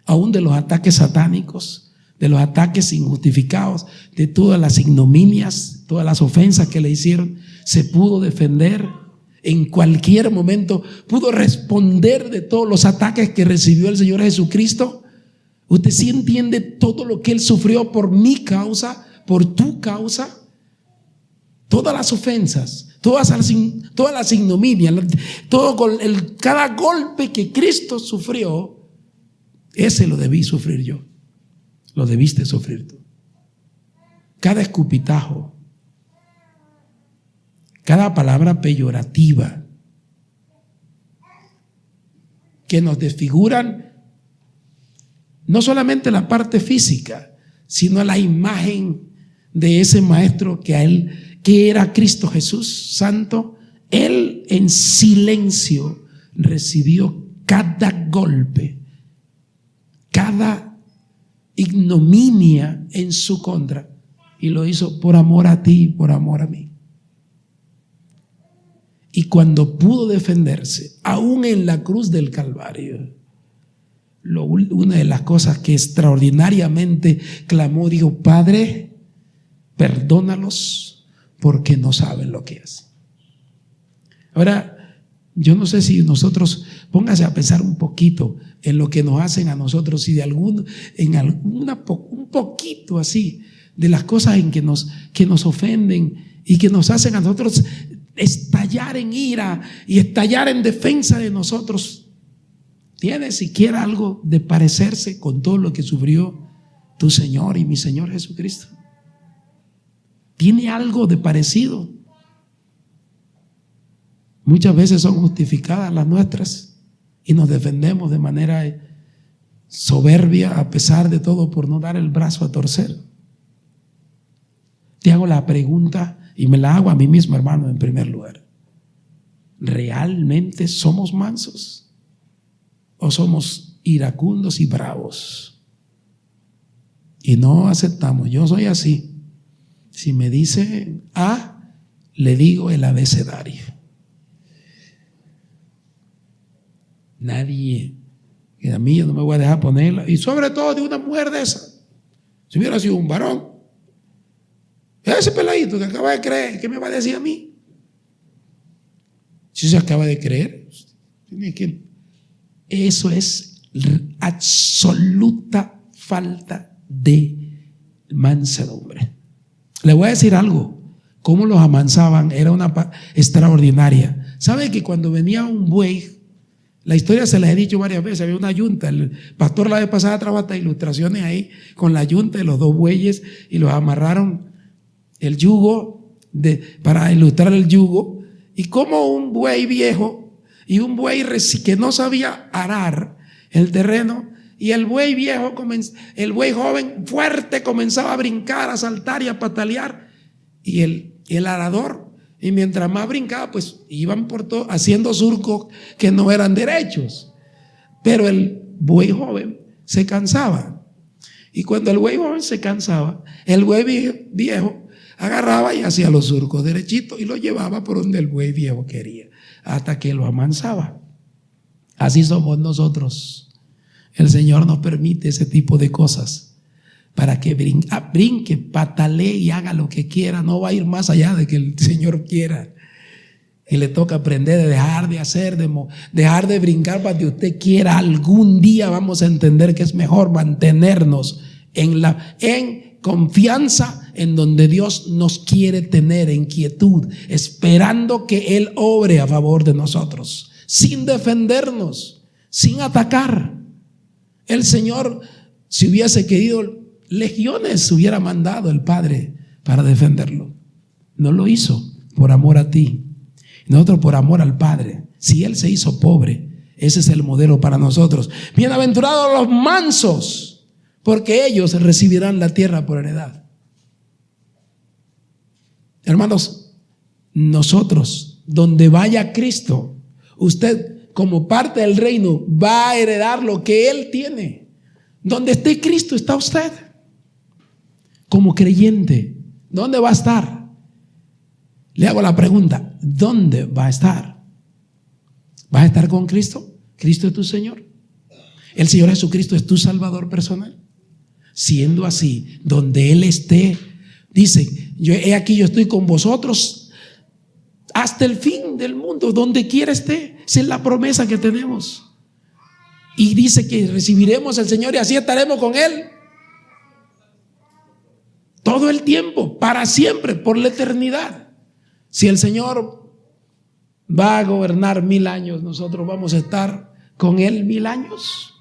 aún de los ataques satánicos, de los ataques injustificados, de todas las ignominias, todas las ofensas que le hicieron? Se pudo defender en cualquier momento, pudo responder de todos los ataques que recibió el Señor Jesucristo. ¿Usted sí entiende todo lo que Él sufrió por mi causa, por tu causa? Todas las ofensas, todas las ignominias, cada golpe que Cristo sufrió, ese lo debí sufrir yo, lo debiste sufrir tú. Cada escupitajo, cada palabra peyorativa que nos desfiguran, no solamente la parte física, sino la imagen de ese maestro que era Cristo Jesús Santo. Él en silencio recibió cada golpe, cada ignominia en su contra, y lo hizo por amor a ti y por amor a mí. Y cuando pudo defenderse, aún en la cruz del Calvario, una de las cosas que extraordinariamente clamó, dijo: Padre, perdónalos porque no saben lo que hacen. Ahora, yo no sé si nosotros, póngase a pensar un poquito en lo que nos hacen a nosotros, y un poquito así de las cosas en que nos ofenden y que nos hacen a nosotros estallar en ira y estallar en defensa de nosotros. ¿Tiene siquiera algo de parecerse con todo lo que sufrió tu Señor y mi Señor Jesucristo? ¿Tiene algo de parecido? Muchas veces son justificadas las nuestras y nos defendemos de manera soberbia, a pesar de todo, por no dar el brazo a torcer. Te hago la pregunta, y me la hago a mí mismo, hermano, en primer lugar: ¿realmente somos mansos o somos iracundos y bravos? Y no aceptamos. Yo soy así. Si me dice A, le digo el abecedario. Nadie, que a mí yo no me voy a dejar ponerla, y sobre todo de una mujer de esa. Si hubiera sido un varón, ese peladito que acaba de creer, ¿qué me va a decir a mí? Si se acaba de creer, eso es absoluta falta de mansedumbre. Le voy a decir algo: cómo los amansaban era una extraordinaria. ¿Sabe que cuando venía un buey, La historia se les he dicho varias veces. Había una yunta. El pastor la vez pasada trajo hasta ilustraciones ahí con la yunta de los dos bueyes y los amarraron el yugo para ilustrar el yugo. Y como un buey viejo y un buey que no sabía arar el terreno, y el buey viejo, el buey joven fuerte comenzaba a brincar, a saltar y a patalear. Y el arador, y mientras más brincaba, pues iban por todo haciendo surcos que no eran derechos. Pero el buey joven se cansaba. Y cuando el buey joven se cansaba, el buey viejo agarraba y hacía los surcos derechitos y lo llevaba por donde el buey viejo quería, hasta que lo amansaba. Así somos nosotros. El Señor nos permite ese tipo de cosas para que brinque, patalee y haga lo que quiera. No va a ir más allá de que el Señor quiera. Y le toca aprender de dejar de hacer, dejar de brincar para que usted quiera. Algún día vamos a entender que es mejor mantenernos en confianza en donde Dios nos quiere tener, en quietud, esperando que Él obre a favor de nosotros, sin defendernos, sin atacar. El Señor, si hubiese querido, legiones hubiera mandado el Padre para defenderlo. No lo hizo por amor a ti. Nosotros por amor al Padre. Si Él se hizo pobre, ese es el modelo para nosotros. Bienaventurados los mansos, porque ellos recibirán la tierra por heredad. Hermanos, nosotros, donde vaya Cristo, usted como parte del reino va a heredar lo que Él tiene. Donde esté Cristo está usted. Como creyente, ¿dónde va a estar? Le hago la pregunta, ¿dónde va a estar? ¿Vas a estar con Cristo? ¿Cristo es tu Señor? ¿El Señor Jesucristo es tu Salvador personal? Siendo así, donde Él esté, dice, he aquí yo estoy con vosotros hasta el fin del mundo, donde quiera esté. Esa es la promesa que tenemos. Y dice que recibiremos al Señor y así estaremos con Él todo el tiempo, para siempre, por la eternidad. Si el Señor va a gobernar 1000 años, nosotros vamos a estar con Él 1000 años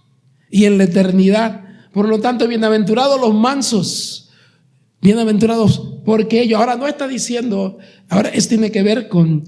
y en la eternidad. Por lo tanto, bienaventurados los mansos, bienaventurados porque ellos. Ahora no está diciendo, ahora esto tiene que ver con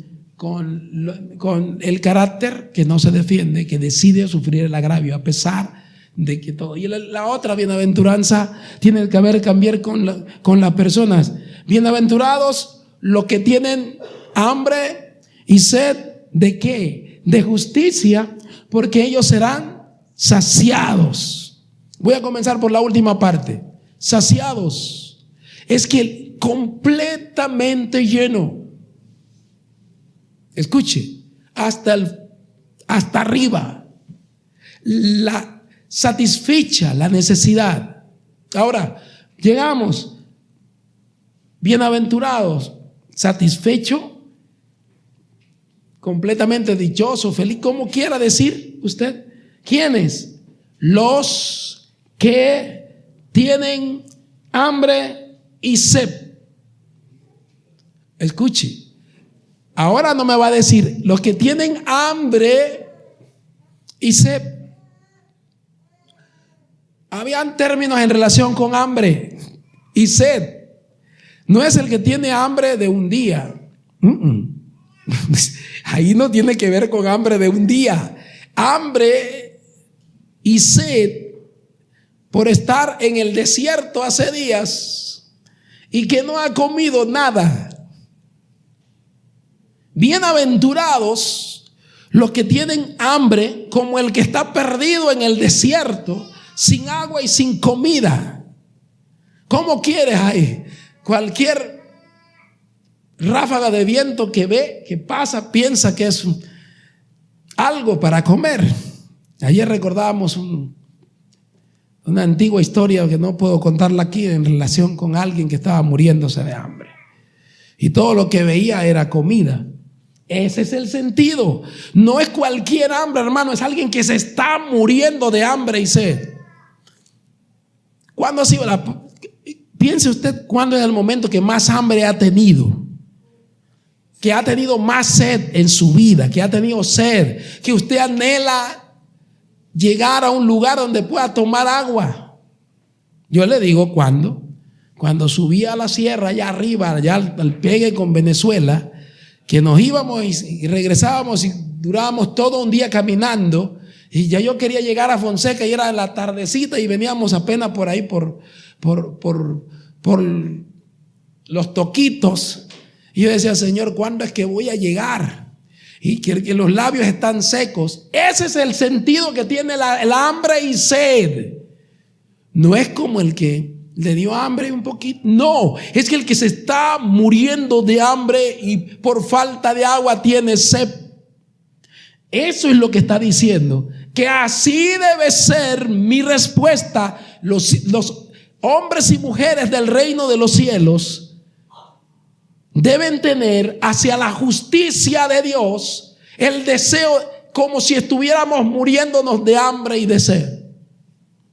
el carácter que no se defiende, que decide sufrir el agravio a pesar de que todo. Y la otra bienaventuranza tiene que ver cambiar con las personas. Bienaventurados los que tienen hambre y sed ¿de qué? De justicia, porque ellos serán saciados. Voy a comenzar por la última parte. Saciados es que completamente lleno. Escuche, hasta arriba, la satisfecha la necesidad. Ahora, llegamos, bienaventurados, satisfecho, completamente dichoso, feliz, como quiera decir usted. ¿Quiénes? Los que tienen hambre y sed. Escuche. Ahora no me va a decir los que tienen hambre y sed. Habían términos en relación con hambre y sed. No es el que tiene hambre de un día. Ahí no tiene que ver con hambre de un día. Hambre y sed por estar en el desierto hace días y que no ha comido nada. Bienaventurados los que tienen hambre, como el que está perdido en el desierto, sin agua y sin comida. ¿Cómo quieres ahí? Cualquier ráfaga de viento que ve, que pasa, piensa que es algo para comer. Ayer recordábamos una antigua historia que no puedo contarla aquí, en relación con alguien que estaba muriéndose de hambre. Y todo lo que veía era comida. Ese es el sentido. No es cualquier hambre, hermano, es alguien que se está muriendo de hambre y sed. ¿Cuándo ha sido piense usted cuándo es el momento que más hambre ha tenido? que ha tenido más sed en su vida, que ha tenido sed, que usted anhela llegar a un lugar donde pueda tomar agua? Yo le digo cuando subía a la sierra allá arriba, allá al pegue con Venezuela, que nos íbamos y regresábamos y durábamos todo un día caminando, y ya yo quería llegar a Fonseca y era la tardecita y veníamos apenas por ahí por los Toquitos. Y yo decía, Señor, ¿cuándo es que voy a llegar? Y que los labios están secos. Ese es el sentido que tiene el hambre y sed. No es como el que le dio hambre un poquito. No, es que el que se está muriendo de hambre y por falta de agua tiene sed. Eso es lo que está diciendo. Que así debe ser mi respuesta. Los hombres y mujeres del reino de los cielos deben tener hacia la justicia de Dios el deseo como si estuviéramos muriéndonos de hambre y de sed.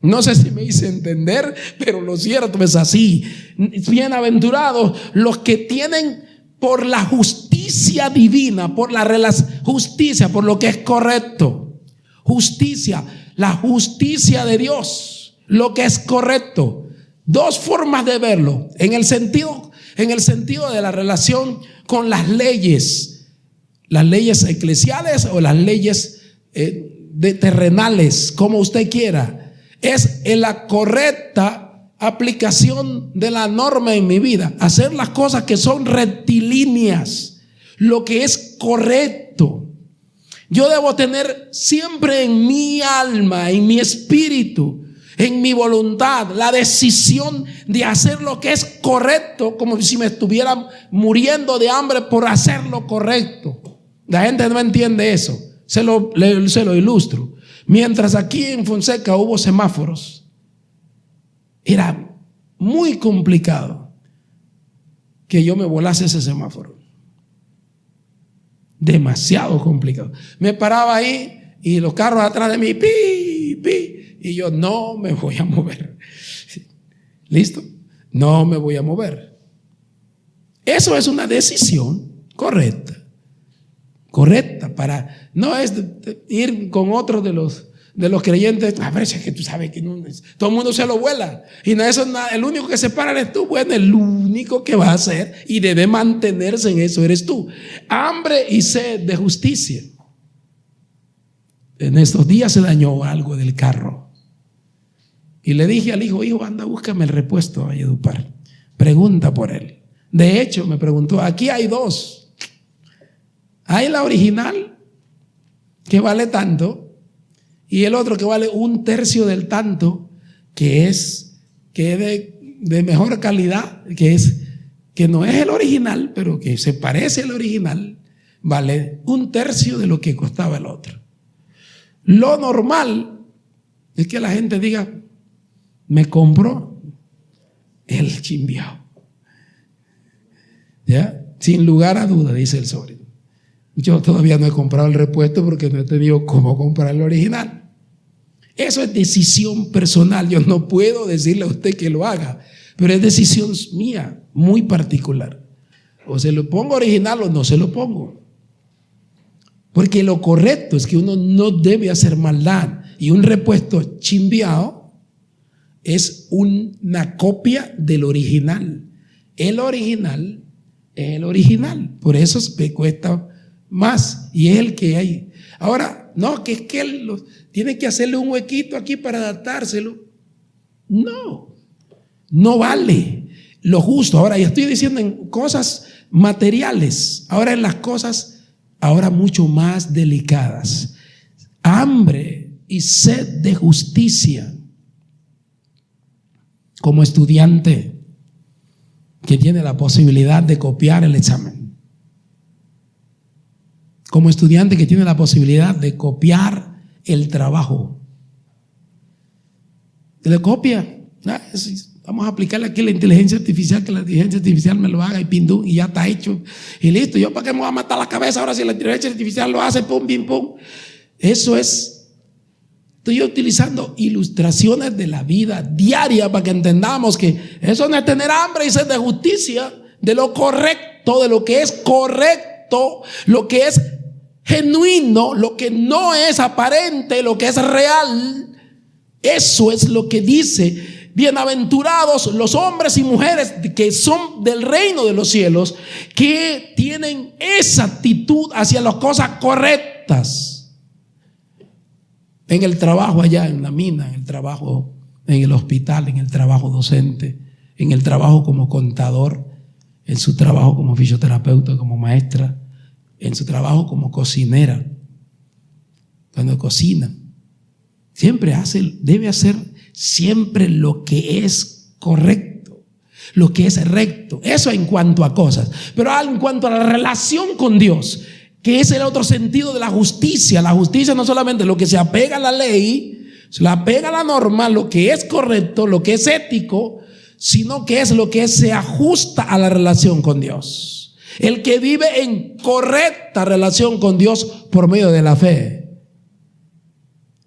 No sé si me hice entender, pero lo cierto es así. Bienaventurados los que tienen por la justicia divina, por la justicia, por lo que es correcto. Justicia, la justicia de Dios, lo que es correcto. Dos formas de verlo, en el sentido de la relación con las leyes eclesiales o las leyes terrenales, como usted quiera. Es en la correcta aplicación de la norma en mi vida, hacer las cosas que son rectilíneas, lo que es correcto. Yo debo tener siempre en mi alma, en mi espíritu, en mi voluntad, la decisión de hacer lo que es correcto, como si me estuviera muriendo de hambre por hacer lo correcto. La gente no entiende eso. Se lo ilustro. Mientras aquí en Fonseca hubo semáforos, era muy complicado que yo me volase ese semáforo. Demasiado complicado. Me paraba ahí y los carros atrás de mí, pi, pi, y yo no me voy a mover. ¿Listo? No me voy a mover. Eso es una decisión correcta. Correcta para, no es ir con otros de los creyentes. A ver, es que tú sabes que no, todo el mundo se lo vuela y no, eso es nada, el único que se para eres tú. Bueno, el único que va a hacer y debe mantenerse en eso eres tú. Hambre y sed de justicia. En estos días se dañó algo del carro y le dije al hijo, anda, búscame el repuesto a Edupar, pregunta por él. De hecho me preguntó, aquí hay dos. Hay la original, que vale tanto, y el otro que vale 1/3 del tanto, que es de mejor calidad, que no es el original, pero que se parece al original, vale 1/3 de lo que costaba el otro. Lo normal es que la gente diga, me compró el chimbiao. ¿Ya? Sin lugar a duda, dice el sobrino. Yo todavía no he comprado el repuesto porque no he tenido cómo comprar el original. Eso es decisión personal. Yo no puedo decirle a usted que lo haga, pero es decisión mía, muy particular. O se lo pongo original o no se lo pongo. Porque lo correcto es que uno no debe hacer maldad. Y un repuesto chimbiao es una copia del original. El original es el original. Por eso me cuesta más y es el que hay. Ahora, no, que es que él tiene que hacerle un huequito aquí para adaptárselo. No vale lo justo. Ahora, ya estoy diciendo en cosas materiales. Ahora en las cosas, ahora mucho más delicadas. Hambre y sed de justicia. Como estudiante que tiene la posibilidad de copiar el examen. Como estudiante que tiene la posibilidad de copiar el trabajo. Le copia. Vamos a aplicarle aquí la inteligencia artificial, que la inteligencia artificial me lo haga y pindú, y ya está hecho. Y listo, ¿yo para qué me voy a matar la cabeza ahora si la inteligencia artificial lo hace, pum, pim, pum? Eso es. Estoy utilizando ilustraciones de la vida diaria para que entendamos que eso no es tener hambre y sed de justicia, de lo correcto, de lo que es correcto. correcto, lo que es genuino, lo que no es aparente, lo que es real. Eso es lo que dice: bienaventurados los hombres y mujeres que son del reino de los cielos, que tienen esa actitud hacia las cosas correctas. En el trabajo allá en la mina, en el trabajo en el hospital, en el trabajo docente, en el trabajo como contador, en su trabajo como fisioterapeuta, como maestra, en su trabajo como cocinera. Cuando cocina, debe hacer siempre lo que es correcto, lo que es recto. Eso en cuanto a cosas. Pero en cuanto a la relación con Dios, que es el otro sentido de la justicia. La justicia no solamente lo que se apega a la ley, se apega a la norma, lo que es correcto, lo que es ético, sino que es lo que se ajusta a la relación con Dios. El que vive en correcta relación con Dios por medio de la fe.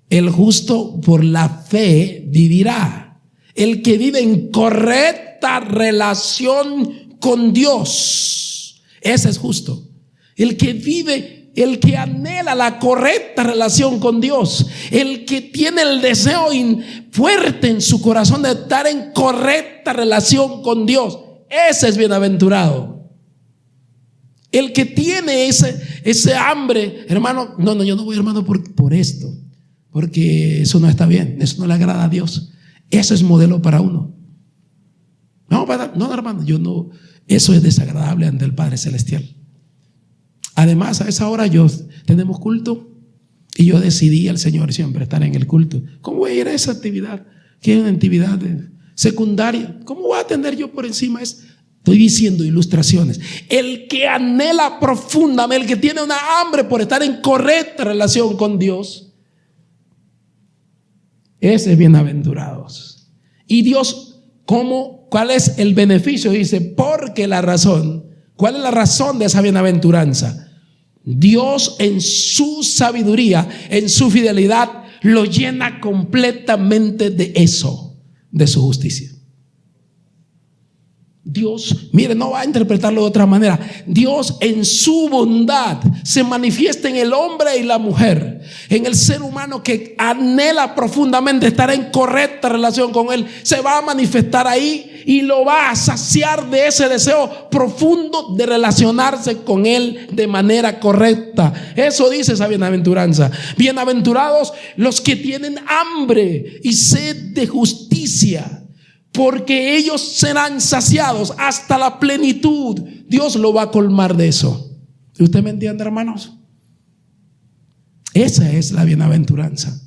El justo por la fe vivirá. El que vive en correcta relación con Dios, ese es justo. El que vive, el que anhela la correcta relación con Dios, el que tiene el deseo fuerte en su corazón de estar en correcta relación con Dios, ese es bienaventurado. El que tiene ese hambre, hermano, no, yo no voy, hermano, por esto, porque eso no está bien, eso no le agrada a Dios. Eso es modelo para uno. No, hermano, yo no, eso es desagradable ante el Padre Celestial. Además, a esa hora tenemos culto y yo decidí al Señor siempre estar en el culto. ¿Cómo voy a ir a esa actividad? Que es una actividad secundaria. ¿Cómo voy a atender yo por encima? Estoy diciendo ilustraciones. El que anhela profundamente, el que tiene una hambre por estar en correcta relación con Dios, ese es bienaventurados. Y Dios, ¿cuál es el beneficio? Dice, porque la razón. ¿Cuál es la razón de esa bienaventuranza? Dios en su sabiduría, en su fidelidad, lo llena completamente de eso, de su justicia. Dios, mire, no va a interpretarlo de otra manera. Dios en su bondad se manifiesta en el hombre y la mujer, en el ser humano que anhela profundamente estar en correcta relación con Él. Se va a manifestar ahí y lo va a saciar de ese deseo profundo de relacionarse con Él de manera correcta. Eso dice esa bienaventuranza. Bienaventurados los que tienen hambre y sed de justicia, porque ellos serán saciados hasta la plenitud. Dios lo va a colmar de eso. ¿Usted me entiende, hermanos? Esa es la bienaventuranza.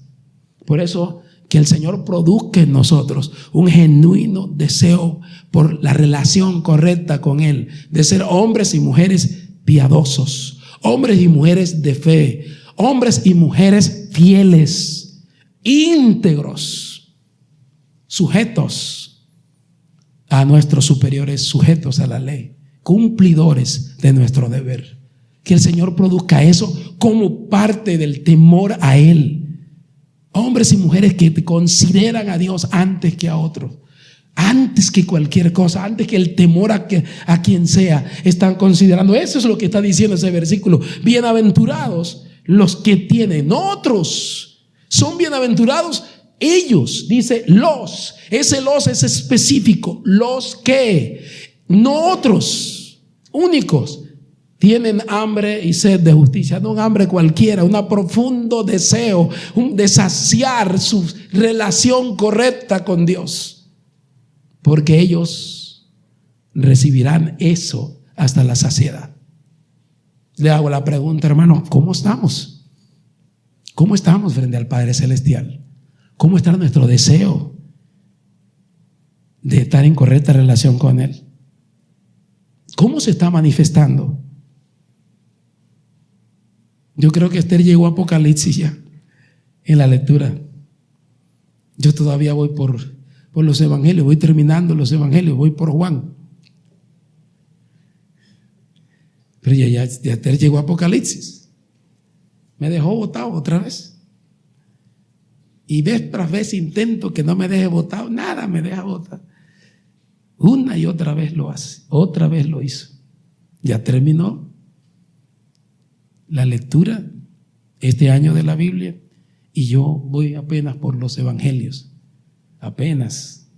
Por eso que el Señor produzca en nosotros un genuino deseo por la relación correcta con Él, de ser hombres y mujeres piadosos, hombres y mujeres de fe, hombres y mujeres fieles, íntegros, sujetos a nuestros superiores, sujetos a la ley, cumplidores de nuestro deber. Que el Señor produzca eso como parte del temor a Él. Hombres y mujeres que consideran a Dios antes que a otros, antes que cualquier cosa, antes que el temor a quien sea, están considerando. Eso es lo que está diciendo ese versículo. Bienaventurados los que tienen, otros son bienaventurados. Ellos, dice ese los es específico, los que, no otros, únicos, tienen hambre y sed de justicia, no un hambre cualquiera, un profundo deseo de saciar su relación correcta con Dios, porque ellos recibirán eso hasta la saciedad. Le hago la pregunta, hermano, ¿cómo estamos? ¿Cómo estamos frente al Padre Celestial? ¿Cómo está nuestro deseo de estar en correcta relación con Él? ¿Cómo se está manifestando? Yo creo que Esther llegó a Apocalipsis ya en la lectura. Yo todavía voy por los evangelios, voy terminando los evangelios, voy por Juan. Pero ya Esther llegó a Apocalipsis. Me dejó botado otra vez. Y vez tras vez intento que no me deje botado, nada me deja botado. Una y otra vez lo hace, otra vez lo hizo. Ya terminó. la lectura este año de la Biblia y yo voy apenas por los evangelios. Apenas.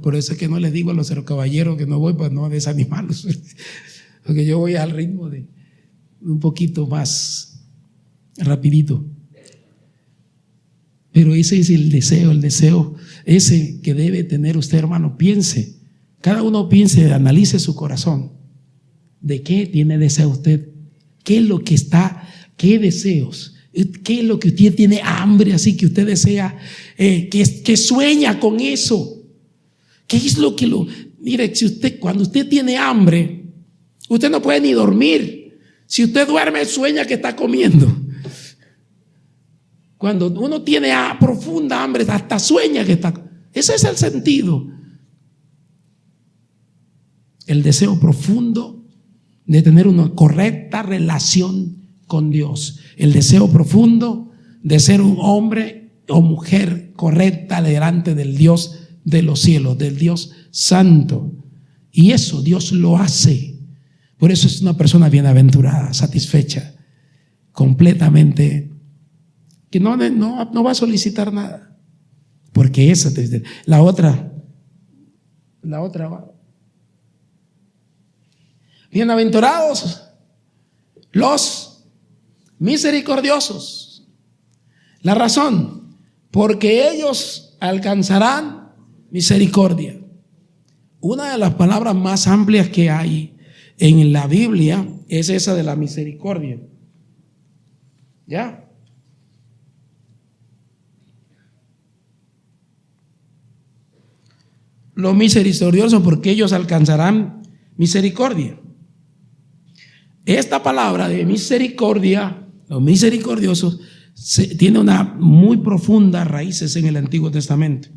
Por eso es que no les digo a los caballeros que no voy para no desanimarlos. Porque yo voy al ritmo de un poquito más rapidito. Pero ese es el deseo ese que debe tener usted, hermano. Piense, cada uno piense, analice su corazón. ¿De qué tiene deseo usted? ¿Qué es lo que está? ¿Qué deseos? ¿Qué es lo que usted tiene hambre así que usted desea? Que sueña con eso. ¿Qué es lo que mire, cuando usted tiene hambre, usted no puede ni dormir. Si usted duerme, sueña que está comiendo. Cuando uno tiene profunda hambre, hasta sueña que está. Ese es el sentido. El deseo profundo de tener una correcta relación con Dios. El deseo profundo de ser un hombre o mujer correcta delante del Dios de los cielos, del Dios santo. Y eso Dios lo hace. Por eso es una persona bienaventurada, satisfecha, completamente, que no va a solicitar nada. Porque esa, la otra va. Bienaventurados los misericordiosos. La razón, porque ellos alcanzarán misericordia. Una de las palabras más amplias que hay en la Biblia es esa de la misericordia. ¿Ya? Los misericordiosos, porque ellos alcanzarán misericordia. Esta palabra de misericordia, los misericordiosos, tiene una muy profunda raíces en el Antiguo Testamento.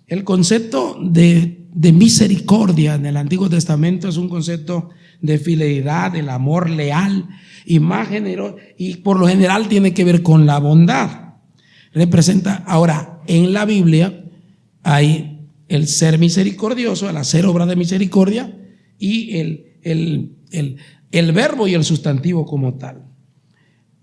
El concepto de misericordia en el Antiguo Testamento es un concepto de fidelidad, del amor leal y más generoso, y por lo general tiene que ver con la bondad. Representa, ahora, en la Biblia hay el ser misericordioso, el hacer obra de misericordia y el verbo y el sustantivo como tal.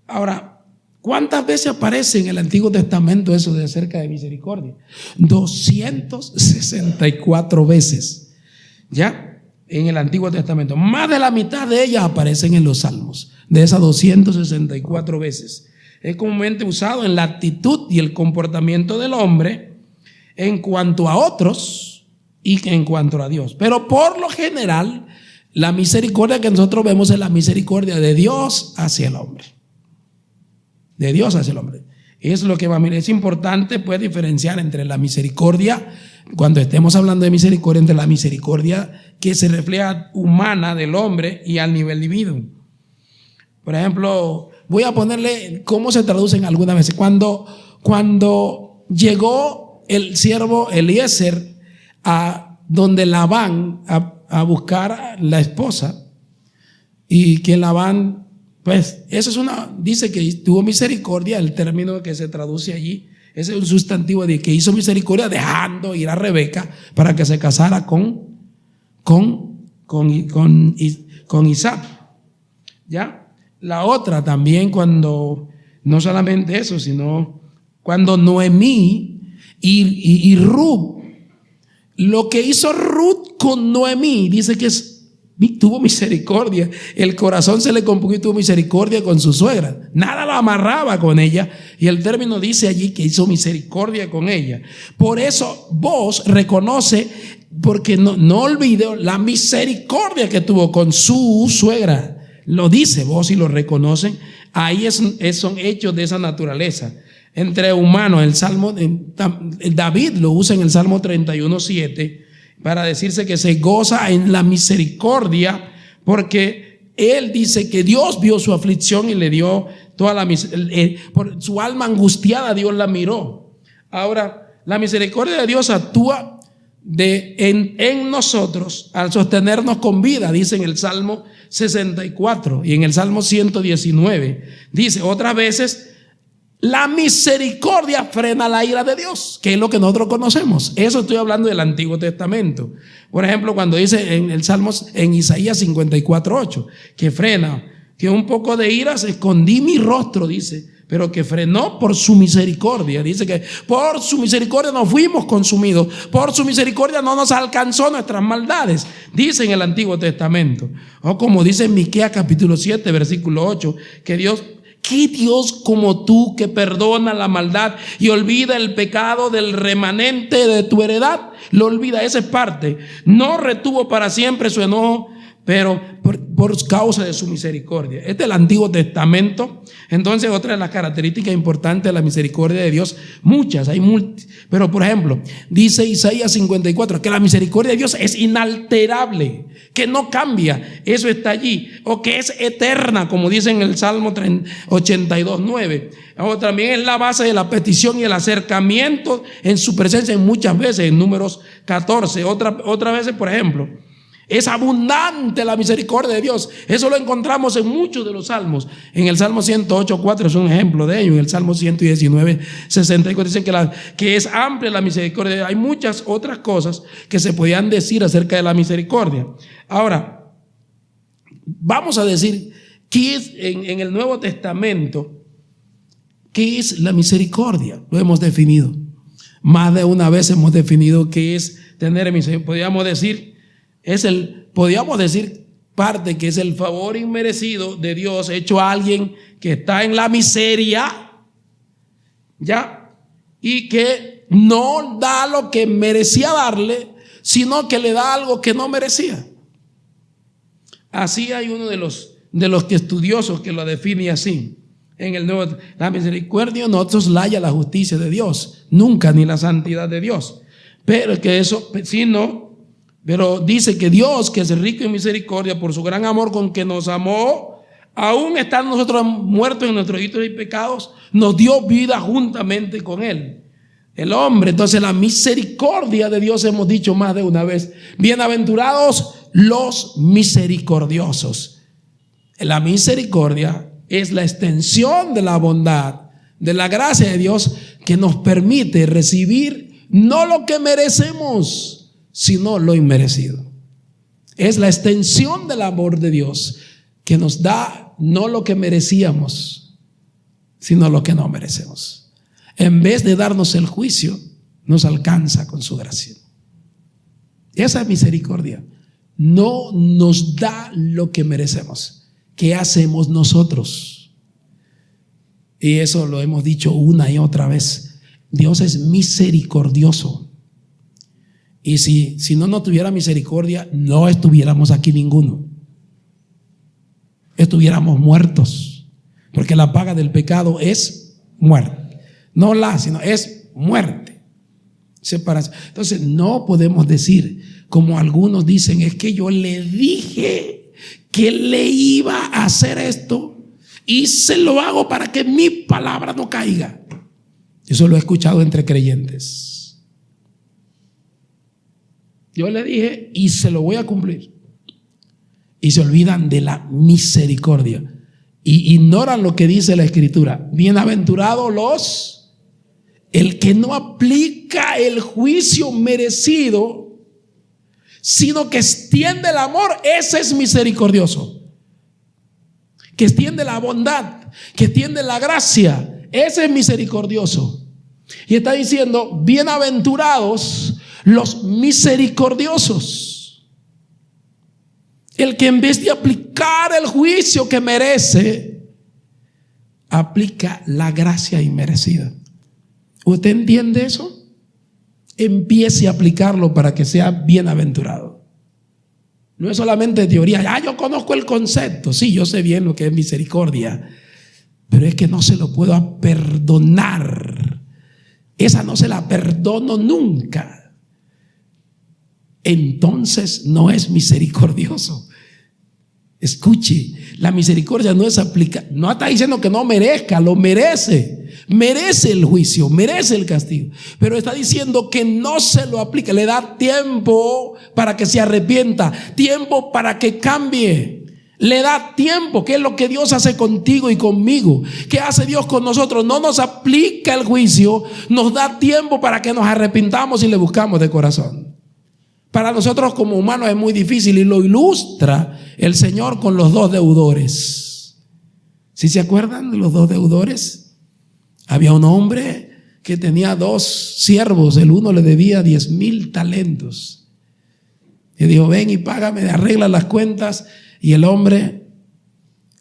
Ahora, ¿cuántas veces aparece en el Antiguo Testamento eso de acerca de misericordia? 264 veces, ¿ya? En el Antiguo Testamento. Más de la mitad de ellas aparecen en los Salmos. De esas 264 veces. Es comúnmente usado en la actitud y el comportamiento del hombre en cuanto a otros y en cuanto a Dios. Pero por lo general, la misericordia que nosotros vemos es la misericordia de Dios hacia el hombre. De Dios hacia el hombre. Es lo que va a mirar. Es importante pues diferenciar entre la misericordia, cuando estemos hablando de misericordia, entre la misericordia que se refleja humana del hombre y al nivel divino. Por ejemplo, voy a ponerle cómo se traducen algunas veces. Cuando llegó el siervo Eliezer a donde Labán a buscar a la esposa, y que Labán, pues eso es dice que tuvo misericordia, el término que se traduce allí, es un sustantivo de que hizo misericordia dejando ir a Rebeca para que se casara con Isaac. ¿Ya? La otra también, cuando, no solamente eso, sino cuando Noemí y Ruth, lo que hizo Ruth con Noemí, dice que tuvo misericordia, el corazón se le compuso y tuvo misericordia con su suegra, nada la amarraba con ella, y el término dice allí que hizo misericordia con ella. Por eso vos reconoce, porque no olvide la misericordia que tuvo con su suegra, lo dice vos y lo reconocen. Ahí son hechos de esa naturaleza entre humanos. El Salmo, David lo usa en el Salmo 31:7 para decirse que se goza en la misericordia, porque él dice que Dios vio su aflicción y le dio toda la misericordia. Por su alma angustiada Dios la miró. Ahora, la misericordia de Dios actúa en nosotros al sostenernos con vida, dice en el Salmo 64 y en el Salmo 119. Dice otras veces: la misericordia frena la ira de Dios, que es lo que nosotros conocemos. Eso estoy hablando del Antiguo Testamento. Por ejemplo, cuando dice en el Salmo, en Isaías 54:8, que frena, que un poco de ira escondí mi rostro, dice, pero que frenó por su misericordia. Dice que por su misericordia no fuimos consumidos, por su misericordia no nos alcanzó nuestras maldades, dice en el Antiguo Testamento. O como dice en Miqueas capítulo 7, versículo 8, que Dios... ¿Qué Dios como tú que perdona la maldad y olvida el pecado del remanente de tu heredad? Lo olvida, esa es parte. No retuvo para siempre su enojo, pero por causa de su misericordia. Este es el Antiguo Testamento. Entonces, otra de las características importantes de la misericordia de Dios, muchas, pero por ejemplo, dice Isaías 54, que la misericordia de Dios es inalterable, que no cambia, eso está allí, o que es eterna, como dice en el Salmo 82:9. O también es la base de la petición y el acercamiento en su presencia en muchas veces, en Números 14, otras veces, por ejemplo. Es abundante la misericordia de Dios. Eso lo encontramos en muchos de los salmos. En el Salmo 108:4 es un ejemplo de ello. En el Salmo 119:64 dicen que es amplia la misericordia. Hay muchas otras cosas que se podían decir acerca de la misericordia. Ahora, vamos a decir qué es en el Nuevo Testamento, qué es la misericordia. Lo hemos definido. Más de una vez hemos definido qué es tener misericordia. Podríamos decir parte que es el favor inmerecido de Dios hecho a alguien que está en la miseria, ¿ya? Y que no da lo que merecía darle, sino que le da algo que no merecía. Así hay uno de los que estudiosos que lo define así. En el Nuevo, la misericordia no soslaya la justicia de Dios, nunca, ni la santidad de Dios. Pero que eso, sino... Pero dice que Dios, que es rico en misericordia, por su gran amor con que nos amó, aún estando nosotros muertos en nuestros delitos y pecados, nos dio vida juntamente con Él. El hombre, entonces la misericordia de Dios, hemos dicho más de una vez, bienaventurados los misericordiosos. La misericordia es la extensión de la bondad, de la gracia de Dios, que nos permite recibir no lo que merecemos, sino lo inmerecido. Es la extensión del amor de Dios que nos da no lo que merecíamos, sino lo que no merecemos. En vez de darnos el juicio, nos alcanza con su gracia. Esa misericordia no nos da lo que merecemos. ¿Qué hacemos nosotros? Y eso lo hemos dicho una y otra vez. Dios es misericordioso. Y si no tuviera misericordia, no estuviéramos aquí ninguno. Estuviéramos muertos. Porque la paga del pecado es muerte. No sino es muerte. Separación. Entonces no podemos decir, como algunos dicen, es que yo le dije que le iba a hacer esto y se lo hago para que mi palabra no caiga. Eso lo he escuchado entre creyentes. Yo le dije y se lo voy a cumplir. Y se olvidan de la misericordia y ignoran lo que dice la Escritura. Bienaventurados el que no aplica el juicio merecido, sino que extiende el amor. Ese es misericordioso. Que extiende la bondad, que extiende la gracia. Ese es misericordioso. Y está diciendo, bienaventurados los misericordiosos. El que en vez de aplicar el juicio que merece, aplica la gracia inmerecida. ¿Usted entiende eso? Empiece a aplicarlo para que sea bienaventurado. No es solamente teoría. Yo conozco el concepto. Sí, yo sé bien lo que es misericordia, pero es que no se lo puedo perdonar. Esa no se la perdono nunca. Entonces no es misericordioso. Escuche, la misericordia no es aplicar, no está diciendo que no merezca, lo merece. Merece el juicio, merece el castigo, pero está diciendo que no se lo aplica. Le da tiempo para que se arrepienta, tiempo para que cambie. Le da tiempo. ¿Qué es lo que Dios hace contigo y conmigo? ¿Qué hace Dios con nosotros? No nos aplica el juicio, nos da tiempo para que nos arrepintamos y le buscamos de corazón. Para nosotros como humanos es muy difícil, y lo ilustra el Señor con los dos deudores. ¿Sí se acuerdan de los dos deudores? Había un hombre que tenía 2 siervos, el uno le debía 10,000 talentos. Y dijo: ven y págame, arregla las cuentas. Y el hombre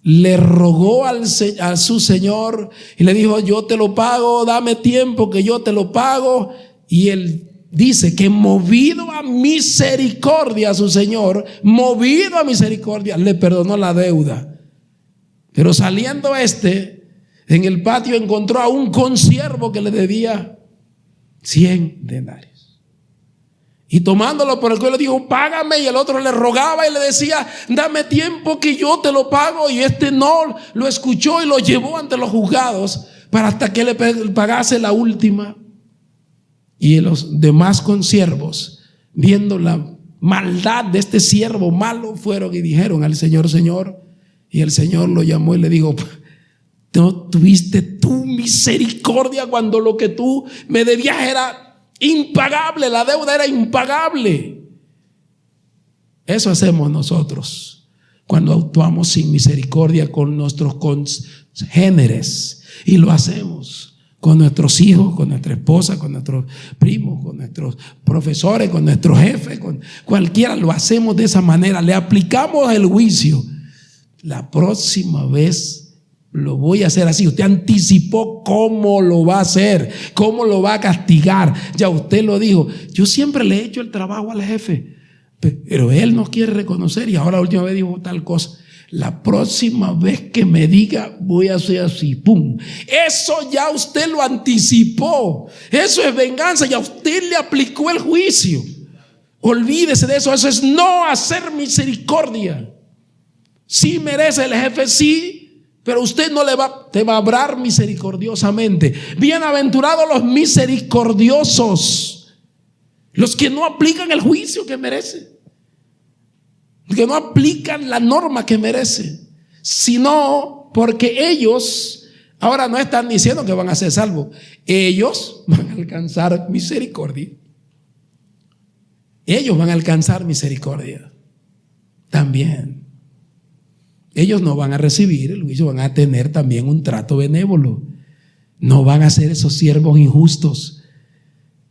le rogó a su señor y le dijo: yo te lo pago, dame tiempo que yo te lo pago. Y él dice que movido a misericordia a su señor, movido a misericordia, le perdonó la deuda. Pero saliendo en el patio encontró a un consiervo que le debía 100 denarios. Y tomándolo por el cuello dijo: págame. Y el otro le rogaba y le decía: dame tiempo que yo te lo pago. Y no lo escuchó y lo llevó ante los juzgados para hasta que le pagase la última. Y los demás consiervos, viendo la maldad de este siervo malo, fueron y dijeron al Señor: Señor. Y el Señor lo llamó y le dijo: ¿no tuviste tu misericordia cuando lo que tú me debías era impagable? La deuda era impagable. Eso hacemos nosotros cuando actuamos sin misericordia con nuestros congéneres. Y lo hacemos con nuestros hijos, con nuestra esposa, con nuestros primos, con nuestros profesores, con nuestros jefes, con cualquiera. Lo hacemos de esa manera. Le aplicamos el juicio. La próxima vez lo voy a hacer así. Usted anticipó cómo lo va a hacer, cómo lo va a castigar. Ya usted lo dijo: yo siempre le he hecho el trabajo al jefe, pero él no quiere reconocer. Y ahora la última vez dijo tal cosa. La próxima vez que me diga, voy a hacer así, pum. Eso ya usted lo anticipó. Eso es venganza. Ya usted le aplicó el juicio. Olvídese de eso. Eso es no hacer misericordia. Sí merece el jefe, sí, pero usted no te va a obrar misericordiosamente. Bienaventurados los misericordiosos, los que no aplican el juicio que merece, los que no aplican la norma que merece, sino porque ellos ahora no están diciendo que van a ser salvos. Ellos van a alcanzar misericordia. Ellos van a alcanzar misericordia también. Ellos no van a recibir el juicio, van a tener también un trato benévolo. No van a ser esos siervos injustos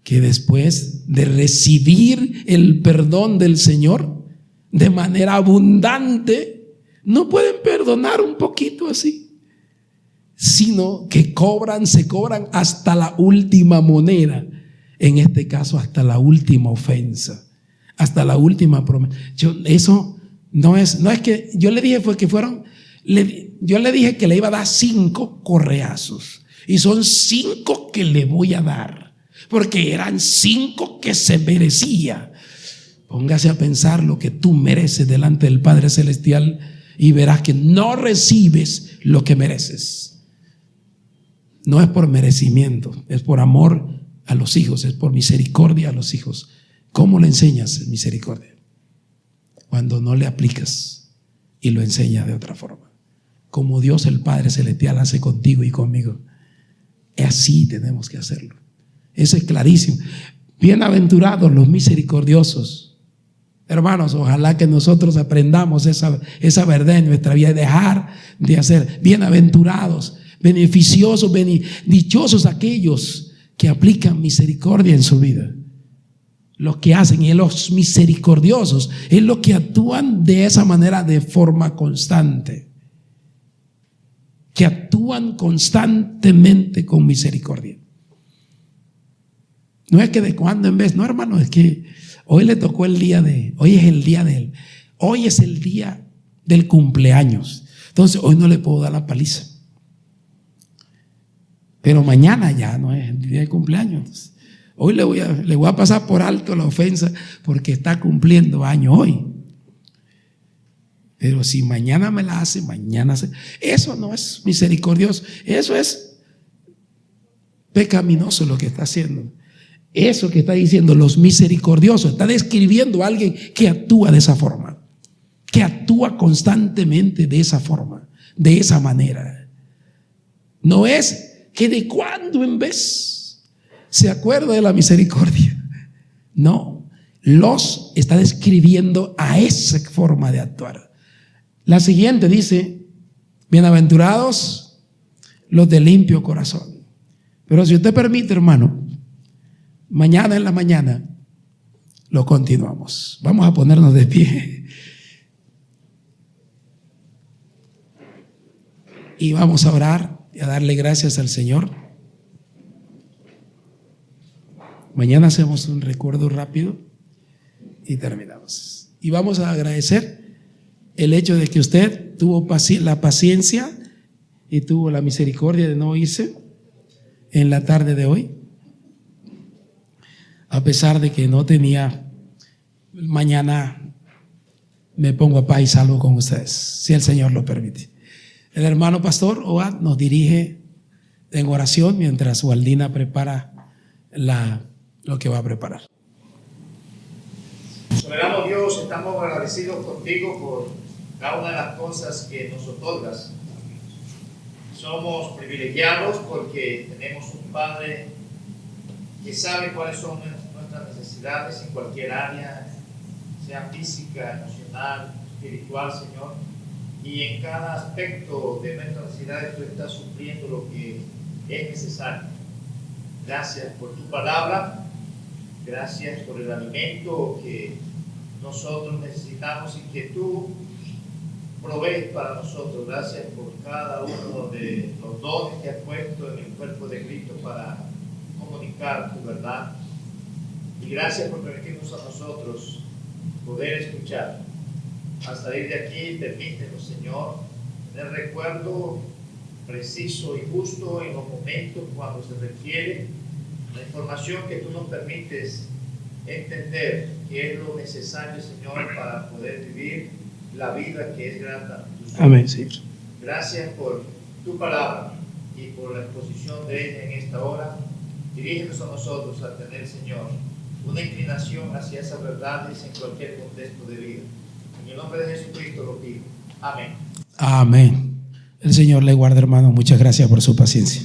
que después de recibir el perdón del Señor de manera abundante, no pueden perdonar un poquito así, sino que se cobran hasta la última moneda. En este caso, hasta la última ofensa, hasta la última promesa. Eso no es que yo le dije yo le dije que le iba a dar 5 correazos, y son 5 que le voy a dar, porque eran 5 que se merecía. Póngase a pensar lo que tú mereces delante del Padre Celestial y verás que no recibes lo que mereces. No es por merecimiento, es por amor a los hijos, es por misericordia a los hijos. ¿Cómo le enseñas misericordia? Cuando no le aplicas y lo enseñas de otra forma, como Dios el Padre Celestial hace contigo y conmigo. Así tenemos que hacerlo. Eso es clarísimo. Bienaventurados los misericordiosos. Hermanos, ojalá que nosotros aprendamos esa verdad en nuestra vida, dejar de hacer. Bienaventurados, beneficiosos, dichosos aquellos que aplican misericordia en su vida. Los que hacen, y los misericordiosos es los que actúan de esa manera de forma constante, que actúan constantemente con misericordia. No es que de cuando en vez, no, hermano, es que hoy le tocó hoy es el día de él, hoy es el día del cumpleaños, entonces hoy no le puedo dar la paliza, pero mañana ya no es el día del cumpleaños. Entonces, hoy le voy a pasar por alto la ofensa porque está cumpliendo años hoy. Pero si mañana me la hace, eso no es misericordioso, eso es pecaminoso lo que está haciendo. Eso que está diciendo los misericordiosos, está describiendo a alguien que actúa de esa forma, que actúa constantemente de esa forma, de esa manera. No es que de cuando en vez se acuerda de la misericordia. No, los está describiendo a esa forma de actuar. La siguiente dice: Bienaventurados los de limpio corazón. Pero si usted permite, hermano, mañana en la mañana lo continuamos. Vamos a ponernos de pie y vamos a orar y a darle gracias al Señor. Mañana hacemos un recuerdo rápido y terminamos. Y vamos a agradecer el hecho de que usted tuvo la paciencia y tuvo la misericordia de no irse en la tarde de hoy, a pesar de que no tenía. Mañana me pongo a paz y salvo con ustedes, si el Señor lo permite. El hermano pastor Oad nos dirige en oración mientras Waldina prepara lo que va a preparar. Soberano Dios, estamos agradecidos contigo por cada una de las cosas que nos otorgas. Somos privilegiados porque tenemos un Padre que sabe cuáles son nuestras necesidades en cualquier área, sea física, emocional, espiritual, Señor. Y en cada aspecto de nuestras necesidades tú estás supliendo lo que es necesario. Gracias por tu palabra, gracias por el alimento que nosotros necesitamos y que tú provees para nosotros. Gracias por cada uno de los dones que has puesto en el cuerpo de Cristo para comunicar tu verdad. Y gracias por permitirnos a nosotros poder escuchar. Al salir de aquí, permítenos, Señor, tener recuerdo preciso y justo en los momentos cuando se requiere la información que tú nos permites entender que es lo necesario, Señor, para poder vivir la vida que es grata. Amén, Señor. Gracias por tu palabra y por la exposición de ella en esta hora. Dirígenos a nosotros a tener, Señor, una inclinación hacia esas verdades en cualquier contexto de vida. En el nombre de Jesucristo lo pido. Amén. Amén. El Señor le guarde, hermano. Muchas gracias por su paciencia.